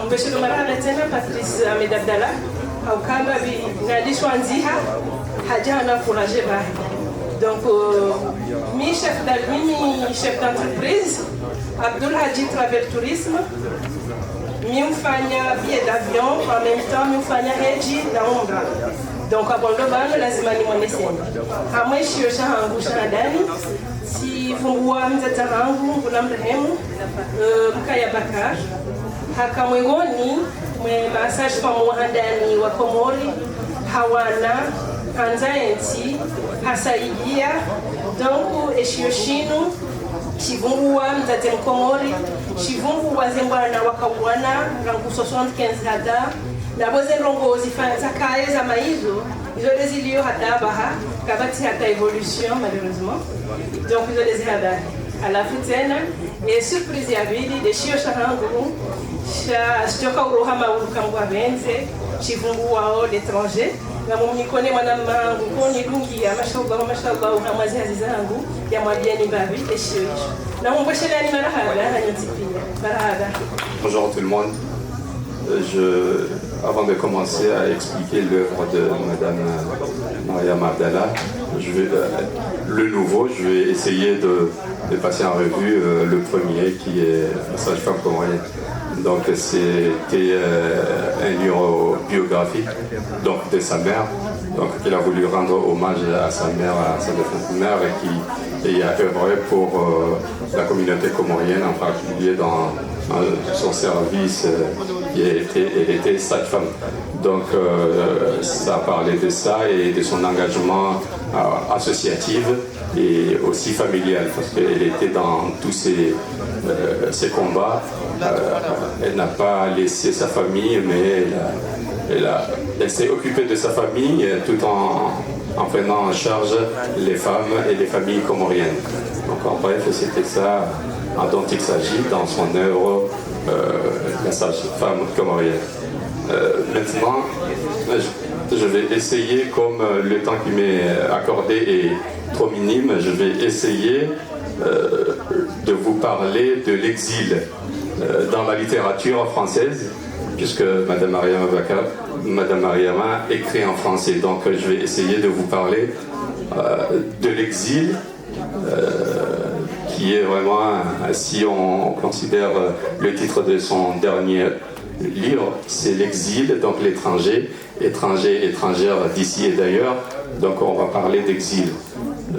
mbeshelo marahaba tena Patrice Ahmed Abdallah. Haukamba nadi swanziha. Hajana encouragé bahi. Donc, mi chef d'entreprise, Abdul Haji Travel Tourisme. Mifanya billet d'avion, en même temps mifanya heji na umra. Donc abondobano lazima ni mwaneseni. Hamwe shio shahangu shahadani, si fungua mzata hangu nguna mrehemu, mkaya bakar. Haka mwengoni, mwe massage pa muhandani wa Komori, hawana, hanzaenti, hasaidia. Donc eshio shinu, Chivungua mzate Mkomori, Chivungu wazembwana wakawana rangu 75 hada na boze rongo zifanya kaya za maizo izo dezilio hada baha kabati hata evolution malheureusement donc izo dezi hada alafu tena et surprise ya bili de shio shahangu shoka urohama urukamwa benze Chivungu wao l'étranger na mumikone mwanamma ngoni lungi ya mashallah uhamazi hazizangu ya mwadiani babi eshio na mumboshelani marahaba hanyotipia marahaba. Bonjour tout le monde. Avant de commencer à expliquer l'œuvre de Madame Mariam Abdallah, le nouveau, je vais essayer de passer en revue le premier qui est Sage-Femme Comorienne. Donc c'était un livre biographique donc, de sa mère, donc il a voulu rendre hommage à sa mère, à sa défunte mère qui et a œuvré pour la communauté comorienne, en particulier dans son service. Elle était sage-femme. Donc ça a parlé de ça et de son engagement associatif et aussi familial, parce qu'elle était dans tous ces combats. Elle n'a pas laissé sa famille, mais elle s'est occupée de sa famille tout en prenant en charge les femmes et les familles comoriennes. Donc en bref, c'était ça dont il s'agit dans son œuvre, la sage-femme comorienne. Maintenant, je vais essayer, comme le temps qui m'est accordé est trop minime, je vais essayer de vous parler de l'exil dans la littérature française, puisque Madame Mariama écrit en français. Donc je vais essayer de vous parler de l'exil, qui est vraiment, si on considère le titre de son dernier livre, c'est l'exil, donc l'étranger, étranger, étrangère d'ici et d'ailleurs. Donc on va parler d'exil.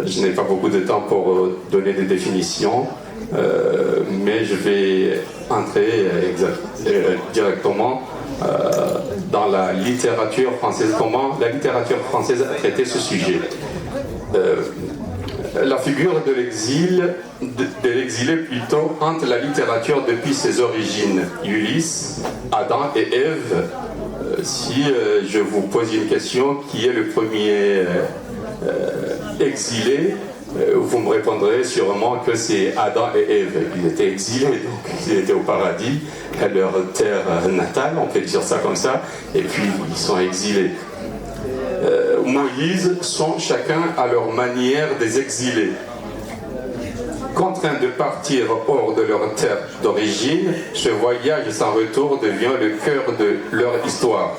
Je n'ai pas beaucoup de temps pour donner des définitions, mais je vais entrer directement dans la littérature française. Comment la littérature française a traité ce sujet. La figure de l'exil, de l'exilé plutôt, hante la littérature depuis ses origines. Ulysse, Adam et Ève. Si je vous pose une question, qui est le premier exilé, vous me répondrez sûrement que c'est Adam et Ève. Ils étaient exilés, donc ils étaient au paradis, à leur terre natale, on peut dire ça comme ça, et puis ils sont exilés. Moïse sont chacun à leur manière des exilés. Contraints de partir hors de leur terre d'origine, ce voyage sans retour devient le cœur de leur histoire.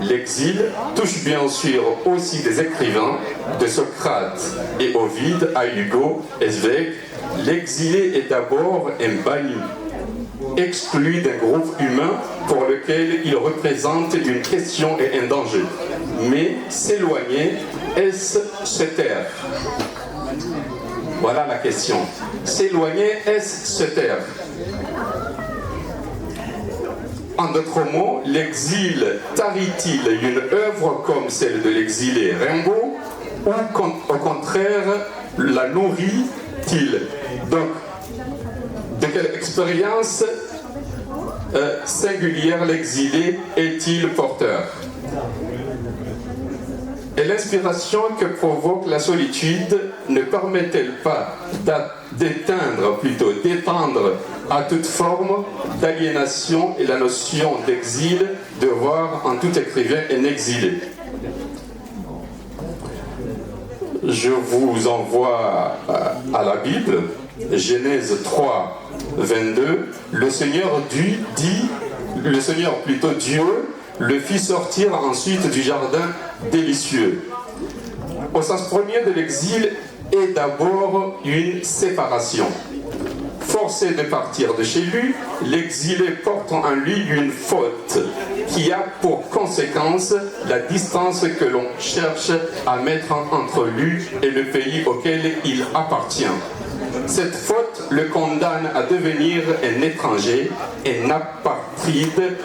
L'exil touche bien sûr aussi des écrivains, de Socrate et Ovide à Hugo et Zweig. L'exilé est d'abord un banni, exclu d'un groupe humain pour lequel il représente une question et un danger. Mais s'éloigner, est-ce se taire? Voilà la question. S'éloigner, est-ce se taire? En d'autres mots, l'exil tarit-il une œuvre comme celle de l'exilé Rimbaud, ou au contraire la nourrit-il? Donc, de quelle expérience singulière l'exilé est-il porteur? Et l'inspiration que provoque la solitude ne permet-elle pas d'éteindre à toute forme d'aliénation et la notion d'exil, de voir en tout écrivain un exilé? Je vous envoie à la Bible, Genèse 3, 22, le Seigneur Dieu le fit sortir ensuite du jardin délicieux. Au sens premier de l'exil est d'abord une séparation. Forcé de partir de chez lui, l'exilé porte en lui une faute qui a pour conséquence la distance que l'on cherche à mettre entre lui et le pays auquel il appartient. Cette faute le condamne à devenir un étranger, un apatride.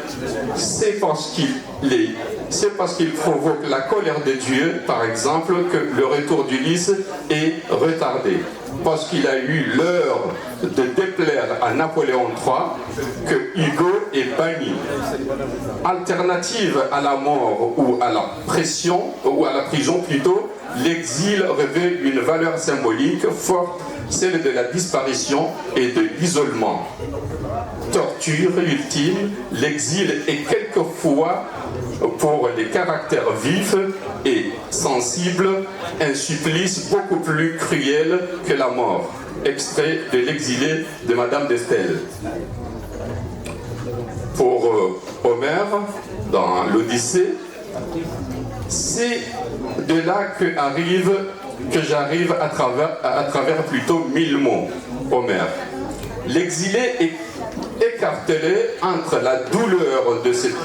C'est parce qu'il provoque la colère de Dieu, par exemple, que le retour d'Ulysse est retardé. Parce qu'il a eu l'heure de déplaire à Napoléon III que Hugo est banni. Alternative à la mort ou à la prison plutôt, l'exil revêt une valeur symbolique forte, celle de la disparition et de l'isolement. Torture ultime, l'exil est quelquefois, pour les caractères vifs et sensibles, un supplice beaucoup plus cruel que la mort. Extrait de l'exilé de Madame de Staël. Pour Homère, dans l'Odyssée, c'est de là que j'arrive à travers plutôt 1000 mots, Homère. L'exilé est écartelé entre la douleur de cette...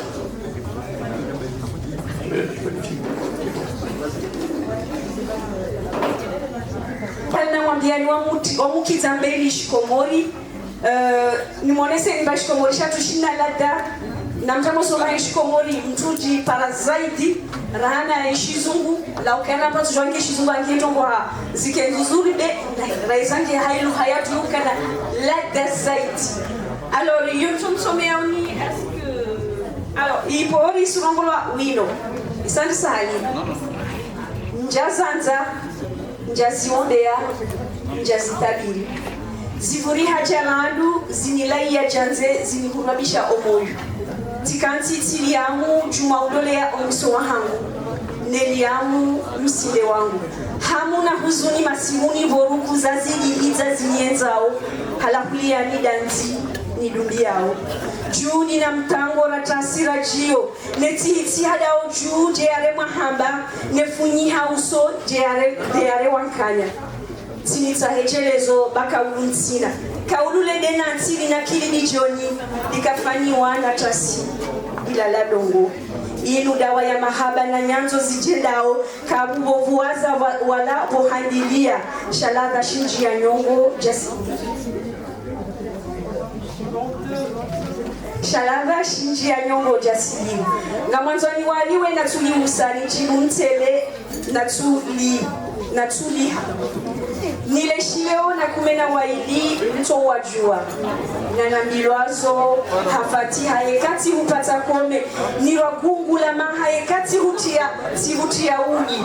namwambia wamukidza mbeli shikomori nimwonese imba shikomori shatu shina ladha na mtamosoma shikomori mtuji para zaidi rahana shizungu la ukana pa tujwange shizungu angetongwa zikenzuzuri de raizange hailu hayatu kana ladha zaidi. Alors yomsomsomeauni est-ce que alors ipori surongolwa wino isandi sali njazanza njaziondea njazitabiri zivuri hajalandu zinilaiya janze zinihurabisha omoyo tikantitili yamu juma udolea omuso wahangu neli yamu msinde wangu hamu na huzuni masimuni voruku zazigiliza zinienzao halakulia nidanzi nidumbi yao juu nina mtango na tasira jio netihiti hadao juu jeare mahamba nefunyiha uso jeare wankanya sinitahejelezo baka unsina kaulule dena ntili na kili ni joni likafanyiwa na tasi ila ladongo inu dawa ya mahaba na nyanzo zijendao kabubovuaza wala bohandilia shaladha shinji ya nyongo jasi shalava shinji ya nyongo jasili ngamanzoni waliwe natuli usani chimumtele natuliha nileshileo na kumena waili mto wajua na nambilwazo hafati hayekati hupata kome nirwagungula mahayekati hutia ugi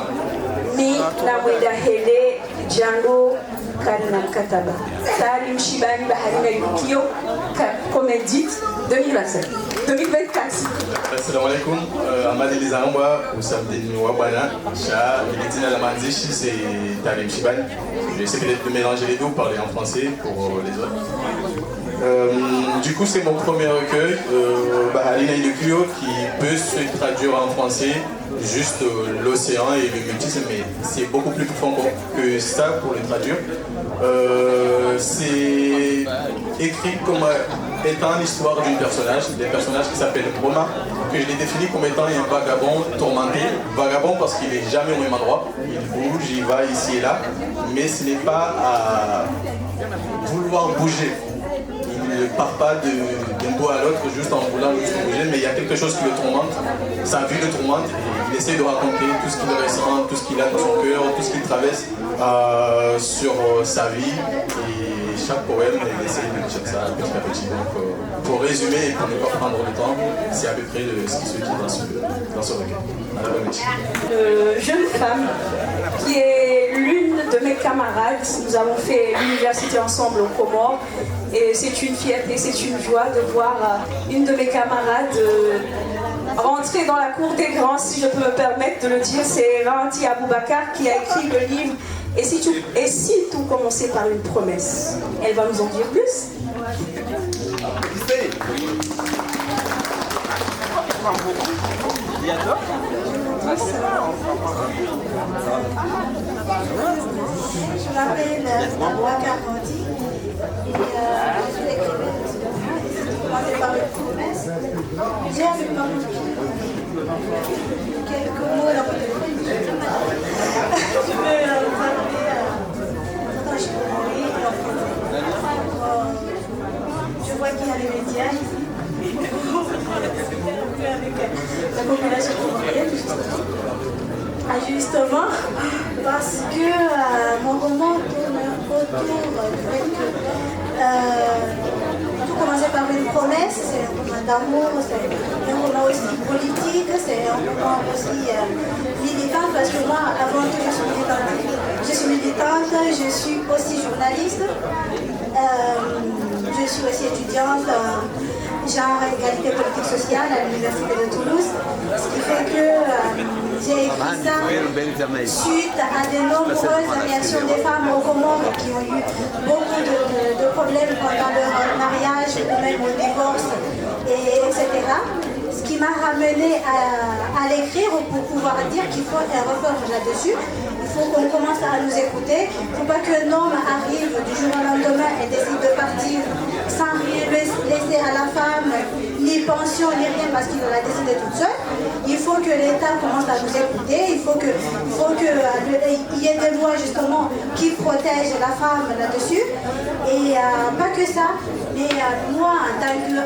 ni na mwenda hele jango Karina Mkataba Salim Shibani Baharina Yukio Comédie 2025 2024. Assalamu alaikum. Amadi Lizamba, Ousamdini Wabana, Cha, Militina Lamanzichi, c'est Talim Shibani. J'essaie peut-être de mélanger les deux, parler en français pour les autres. Du coup, c'est mon premier recueil, Baharina Yukio, qui peut se traduire en français. Juste l'océan et le mutisme, mais c'est beaucoup plus profond que ça pour le traduire. C'est écrit comme étant l'histoire d'un personnage qui s'appelle Broma, que je l'ai défini comme étant un vagabond tourmenté. Vagabond parce qu'il n'est jamais au même endroit, il bouge, il va ici et là, mais ce n'est pas à vouloir bouger. Il ne part pas d'un bout à l'autre juste en voulant juste bouger, mais il y a quelque chose qui le tourmente, sa vie le tourmente, et il essaie de raconter tout ce qu'il ressent, tout ce qu'il a dans son cœur, tout ce qu'il traverse sur sa vie, et chaque poème, il essaie de dire ça petit à petit. Donc, pour résumer et pour ne pas prendre le temps, c'est à peu près ce qui se dit dans ce recueil. Jeune femme qui est l'une de mes camarades, nous avons fait l'université ensemble aux Comores et c'est une fierté, c'est une joie de voir une de mes camarades rentrer dans la cour des grands, si je peux me permettre de le dire. C'est Ranti Aboubakar qui a écrit le livre Et si tout commençait par une promesse. Elle va nous en dire plus. Je m'appelle Aboubakar Ranti et je suis écrivaine de ce livre. Commencé par une promesse. J'ai avec moi quelques mots dans mon téléphone. Je vais vous appeler quand je peux mourir. Je vois qu'il y a les médias ici. La population comorienne, justement, parce que mon roman tourne autour du fait que tout commençait par une promesse, c'est un roman d'amour, c'est un roman aussi politique, c'est un roman aussi militant, parce que moi, avant tout, je suis militante, je suis aussi journaliste, je suis aussi étudiante genre égalité politique sociale à l'université de Toulouse, ce qui fait que j'ai écrit ça suite à de nombreuses réactions des femmes aux Comores qui ont eu beaucoup de problèmes pendant leur mariage ou même au divorce, etc. Ce qui m'a ramené à l'écrire pour pouvoir dire qu'il faut un reportage là-dessus. Il faut qu'on commence à nous écouter. Il ne faut pas qu'un homme arrive du jour au lendemain et décide de partir sans rien laisser à la femme, ni pension, ni rien, parce qu'il l'a décidé toute seule. il faut que l'État commence à nous écouter, il faut qu'il y ait des lois justement qui protègent la femme là-dessus. Et pas que ça, mais moi en tant que...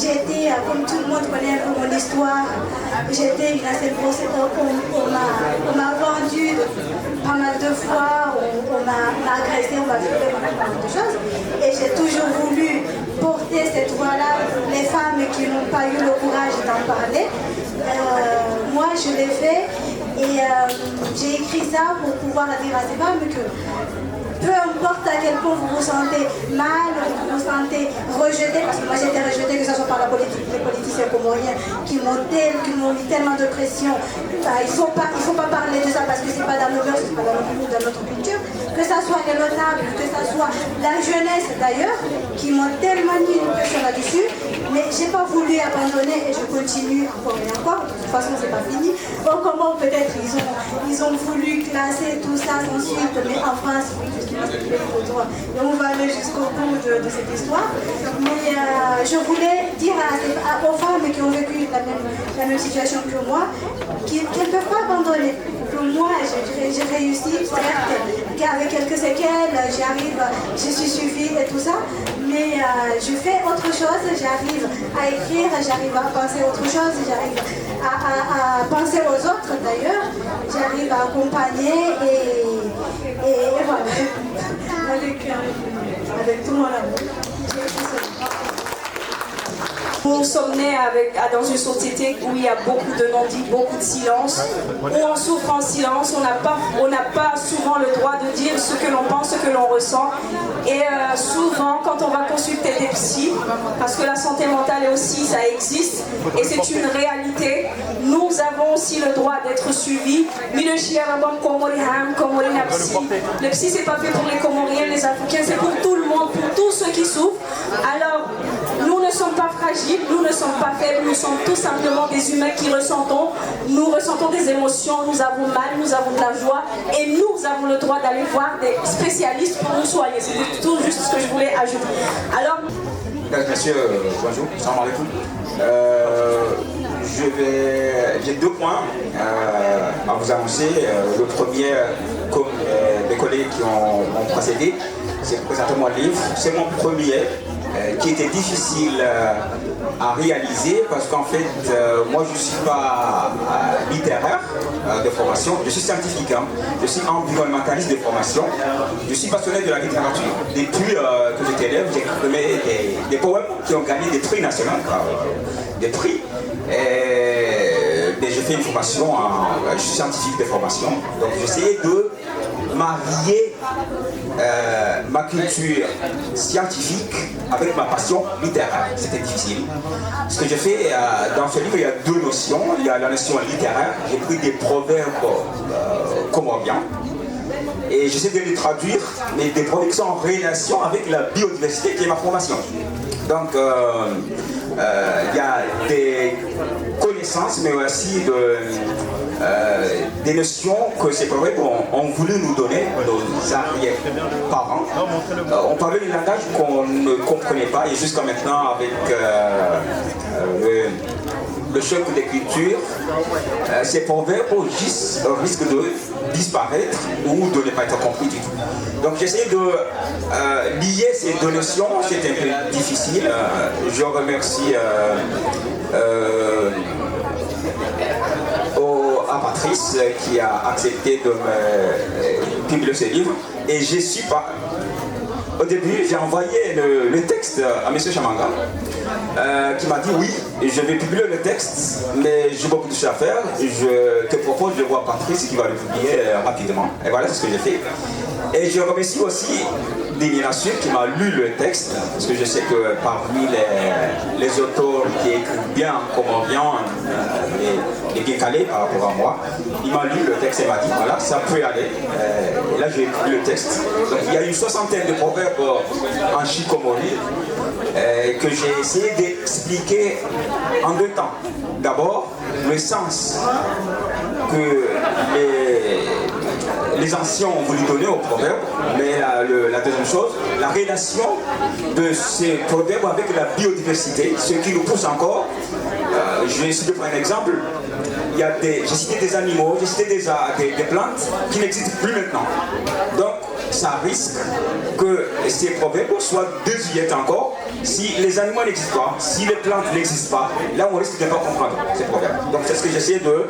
J'ai été, comme tout le monde connaît un peu mon histoire, j'ai été une ancienne procédure, on m'a vendu pas mal de fois, on m'a agressé, on m'a violé, on m'a fait pas mal de choses. Et j'ai toujours voulu porter cette voix-là, les femmes qui n'ont pas eu le courage d'en parler. Moi, je l'ai fait et j'ai écrit ça pour pouvoir dire à ces femmes que peu importe à quel point vous vous sentez mal, vous vous sentez rejeté, parce que moi j'ai été rejetée, que ce soit par les politiciens comoriens qui m'ont mis tellement de pression. Il ne faut pas parler de ça parce que ce n'est pas dans nos mœurs, ce n'est pas dans notre culture. Que ce soit les notables, que ce soit la jeunesse d'ailleurs, qui m'ont tellement mis une pression là-dessus. Mais je n'ai pas voulu abandonner et je continue encore et encore. De toute façon, ce n'est pas fini. Bon, comment peut-être ils ont voulu classer tout ça sans suite, mais en France, et on va aller jusqu'au bout de cette histoire. Mais je voulais dire aux femmes qui ont vécu la même situation que moi, qu'elles ne peuvent pas abandonner. Que moi, j'ai réussi, certes, qu'avec quelques séquelles, j'arrive, je suis suivie et tout ça, mais je fais autre chose, j'arrive à écrire, j'arrive à penser autre chose, j'arrive à penser aux autres d'ailleurs, j'arrive à accompagner et voilà. Avec tout mon amour. Nous sommes nés dans une société où il y a beaucoup de non-dits, beaucoup de silence, où on souffre en silence, on n'a pas souvent le droit de dire ce que l'on pense, ce que l'on ressent. Et souvent, quand on va consulter des psys, parce que la santé mentale aussi, ça existe, et c'est une réalité, nous avons aussi le droit d'être suivis. Le psy, c'est pas fait pour les Comoriens, les Africains, c'est pour tout le monde, pour tous ceux qui souffrent. Alors, nous ne sommes pas fragiles, nous ne sommes pas faibles, nous sommes tout simplement des humains qui nous ressentons des émotions, nous avons mal, nous avons de la joie et nous avons le droit d'aller voir des spécialistes pour nous soigner. C'est tout juste ce que je voulais ajouter. Alors, mesdames, messieurs, bonjour, salam alaikum. J'ai deux points à vous annoncer. Le premier, comme mes collègues qui ont précédé, c'est présenter mon livre. C'est mon premier qui était difficile à réaliser parce qu'en fait, moi je ne suis pas littéraire de formation, je suis scientifique, je suis environnementaliste de formation, je suis passionné de la littérature. Depuis que j'étais élève, j'écrivais des poèmes qui ont gagné des prix nationaux, des prix. Et je fais une formation, je suis scientifique de formation, donc j'essayais de marier ma culture scientifique avec ma passion littéraire. C'était difficile. Ce que j'ai fait dans ce livre, il y a deux notions. Il y a la notion littéraire, j'ai pris des proverbes comoriens et j'essaie de les traduire, mais des proverbes qui sont en relation avec la biodiversité qui est ma formation. Donc il y a des connaissances, mais aussi des notions que ces proverbes ont voulu nous donner, nos arrière-parents. On parlait d'un langage qu'on ne comprenait pas et jusqu'à maintenant avec le choc des cultures, ces proverbes risquent de disparaître ou de ne pas être compris du tout. Donc j'essaie de lier ces deux notions, c'est un peu difficile. Je remercie à Patrice qui a accepté de me publier ce livre. Et je suis pas... Au début, j'ai envoyé le texte à M. Chamanga qui m'a dit oui, je vais publier le texte, mais j'ai beaucoup de choses à faire. Je te propose de voir Patrice qui va le publier rapidement. Et voilà ce que j'ai fait. Et je remercie aussi Dina Nassur qui m'a lu le texte, parce que je sais que parmi les auteurs qui écrivent bien comorien et bien calés par rapport à moi, il m'a lu le texte et m'a dit voilà, ça peut aller. Et là j'ai écrit le texte. Donc il y a une soixantaine de proverbes en chikomori que j'ai essayé d'expliquer en deux temps. D'abord, le sens que les anciens ont voulu donner aux proverbes, mais la deuxième chose, la relation de ces proverbes avec la biodiversité, ce qui nous pousse encore je vais citer pour un exemple, j'ai cité des animaux, j'ai cité des plantes qui n'existent plus maintenant. Donc, ça risque que ces proverbes soient désuets encore si les animaux n'existent pas, si les plantes n'existent pas. Là, on risque de ne pas comprendre ces proverbes. Donc, c'est ce que j'essaie de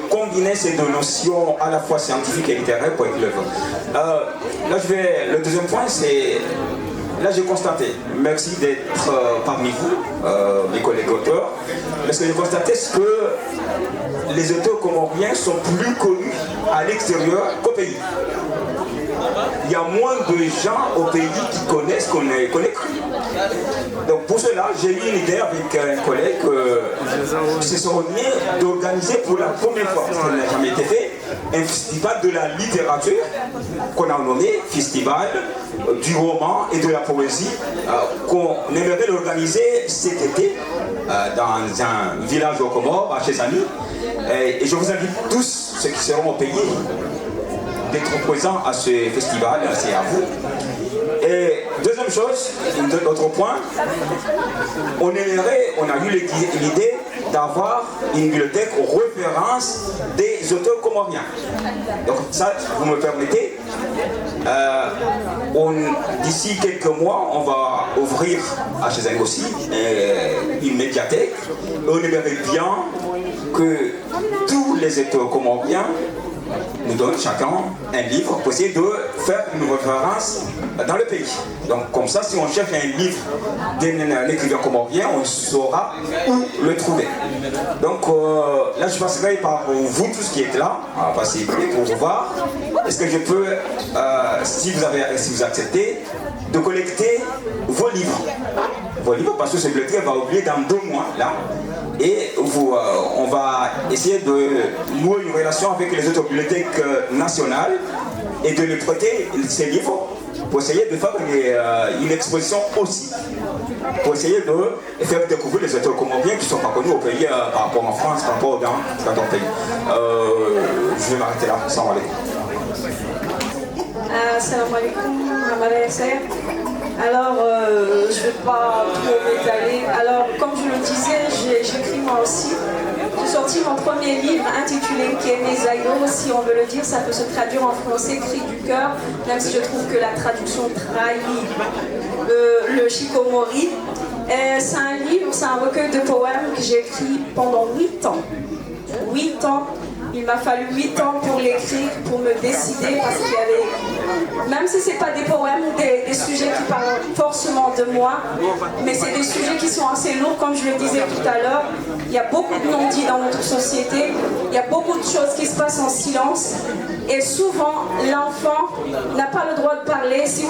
combiner ces deux notions à la fois scientifiques et littéraires pour écrire l'œuvre. Là, le deuxième point, c'est... Là, j'ai constaté, merci d'être parmi vous, mes collègues auteurs, parce que j'ai constaté que les auteurs comoriens sont plus connus à l'extérieur qu'au pays. Il y a moins de gens au pays qui connaissent qu'on écrit. Donc pour cela, j'ai eu une idée avec un collègue, se sont remis d'organiser pour la première fois, parce que ça n'a jamais été fait, un festival de la littérature qu'on a nommé Festival du roman et de la poésie, qu'on aimerait l'organiser cet été dans un village au Comores, à Chezani. Et je vous invite tous, ceux qui seront au pays, d'être présents à ce festival, c'est à vous. Et deuxième chose, autre point, on a eu l'idée d'avoir une bibliothèque référence des auteurs comoriens. Donc ça, vous me permettez, d'ici quelques mois, on va ouvrir à Chezani aussi une médiathèque. On aimerait bien que tous les auteurs comoriens nous donne chacun un livre pour essayer de faire une référence dans le pays. Donc comme ça, si on cherche un livre d'un écrivain comorien, on saura où le trouver. Donc là, je passerai par vous tous qui êtes là, à passer pour vous voir. Est-ce que je peux, si vous acceptez, de collecter vos livres. Vos livres, parce que ce bibliothèque va oublier dans 2 mois, là. Et on va essayer de nouer une relation avec les autres bibliothèques nationales et de les prêter ces livres pour essayer de faire une exposition aussi. Pour essayer de faire découvrir les auteurs comoriens qui ne sont pas connus au pays par rapport en France, par rapport dans d'autres pays. Je vais m'arrêter là. Salam alaikum. Salam alaikum. Alors, je ne vais pas trop m'étaler. Alors, comme je le disais, j'écris moi aussi. J'ai sorti mon premier livre intitulé Kene Zairo, si on veut le dire, ça peut se traduire en français, Cri du cœur, même si je trouve que la traduction trahit le Shikomori. C'est un livre, c'est un recueil de poèmes que j'ai écrit pendant 8 ans. 8 ans. Il m'a fallu 8 ans pour l'écrire, pour me décider, parce qu'il y avait, même si ce n'est pas des poèmes ou des sujets qui parlent forcément de moi, mais c'est des sujets qui sont assez lourds, comme je le disais tout à l'heure. Il y a beaucoup de non-dits dans notre société, il y a beaucoup de choses qui se passent en silence, et souvent l'enfant n'a pas le droit de parler. Si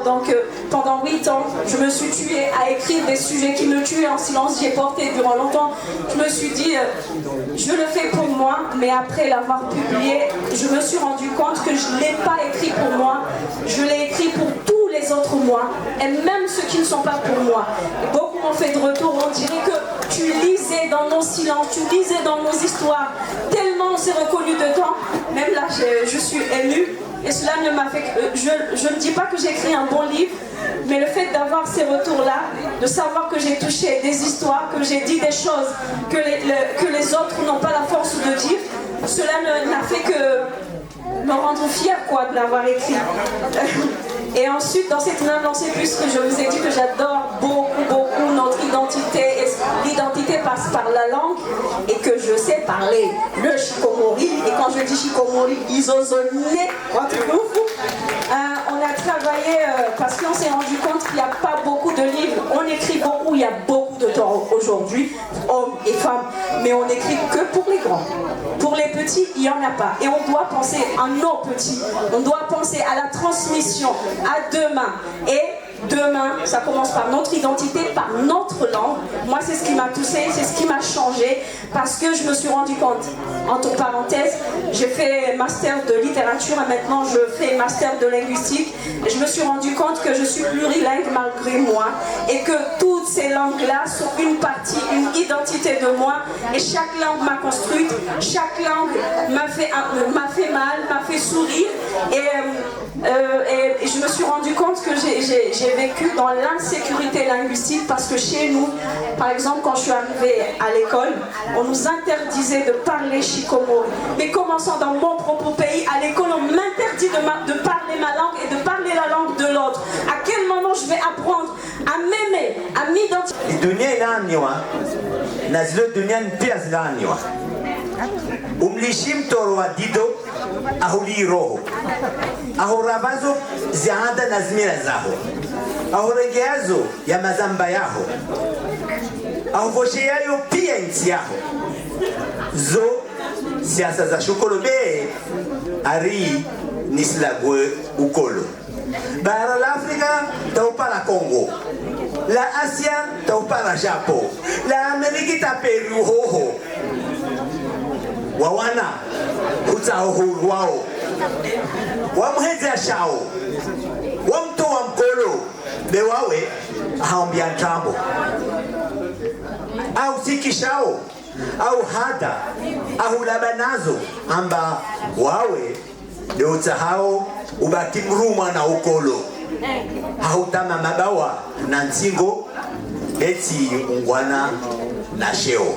donc pendant 8 ans, je me suis tuée à écrire des sujets qui me tuaient en silence. J'ai porté durant longtemps. Je me suis dit, je le fais pour moi, mais après l'avoir publié, je me suis rendu compte que je ne l'ai pas écrit pour moi, je l'ai écrit pour tous les autres moi, et même ceux qui ne sont pas pour moi. Et beaucoup m'ont fait de retour, on dirait que tu lisais dans nos silences, tu lisais dans nos histoires, tellement on s'est reconnu dedans. Même là, je suis émue, et cela ne m'a fait que... Je ne dis pas que j'ai écrit un bon livre, mais le fait d'avoir ces retours-là, de savoir que j'ai touché des histoires, que j'ai dit des choses que les autres n'ont pas la force de dire, cela n'a fait que me rendre fière de l'avoir écrit. Et ensuite, dans cette même lancée, puisque je vous ai dit que j'adore beaucoup notre identité, et l'identité passe par la langue, et que je sais parler le Shikomori, et quand je dis Shikomori, Izozone, on a travaillé, parce qu'on s'est rendu compte qu'il n'y a pas beaucoup de livres, on écrit beaucoup, il y a beaucoup de temps aujourd'hui, hommes et femmes, mais on n'écrit que pour les grands. Pour les petits, il n'y en a pas. Et on doit penser à nos petits, on doit penser à la transmission, à demain. Et demain, ça commence par notre identité, par notre langue. langue. Moi, c'est ce qui m'a touchée, c'est ce qui m'a changé, parce que je me suis rendu compte, entre parenthèses, j'ai fait master de littérature et maintenant je fais master de linguistique. Et je me suis rendu compte que je suis plurilingue malgré moi et que toutes ces langues-là sont une partie, une identité de moi. Et chaque langue m'a construite, chaque langue m'a fait mal, m'a fait sourire. Et je me suis rendu compte que j'ai vécu dans l'insécurité linguistique parce que chez nous, par exemple, quand je suis arrivée à l'école, on nous interdisait de parler shikomori. Mais commençant dans mon propre pays, à l'école, on m'interdit de parler ma langue et de parler la langue de l'autre. À quel moment je vais apprendre à m'aimer, à m'identifier? Dunia inaamniwa na zile dunia pia zinaamniwa. Umlishi mtoro wa dido ahuli roho ahurabazo zianda na zimira zaho ahurengeazo ya mazamba yaho ahuvosheayo pia nchi yaho zo siasa za shokolobe ari nislagwe ukolo. Bara la Afrika taupa la Congo, la Asia taupa la Japon, la Amerika ta Peru hoho wawana utao huru wao wamhezea shao wamto wa mkolo bewawe haombia ntambo au sikishao au hada au labanazo amba wawe deuta hao ubaki mruma na ukolo hautama mabawa na nzingo eti ungwana na sheo.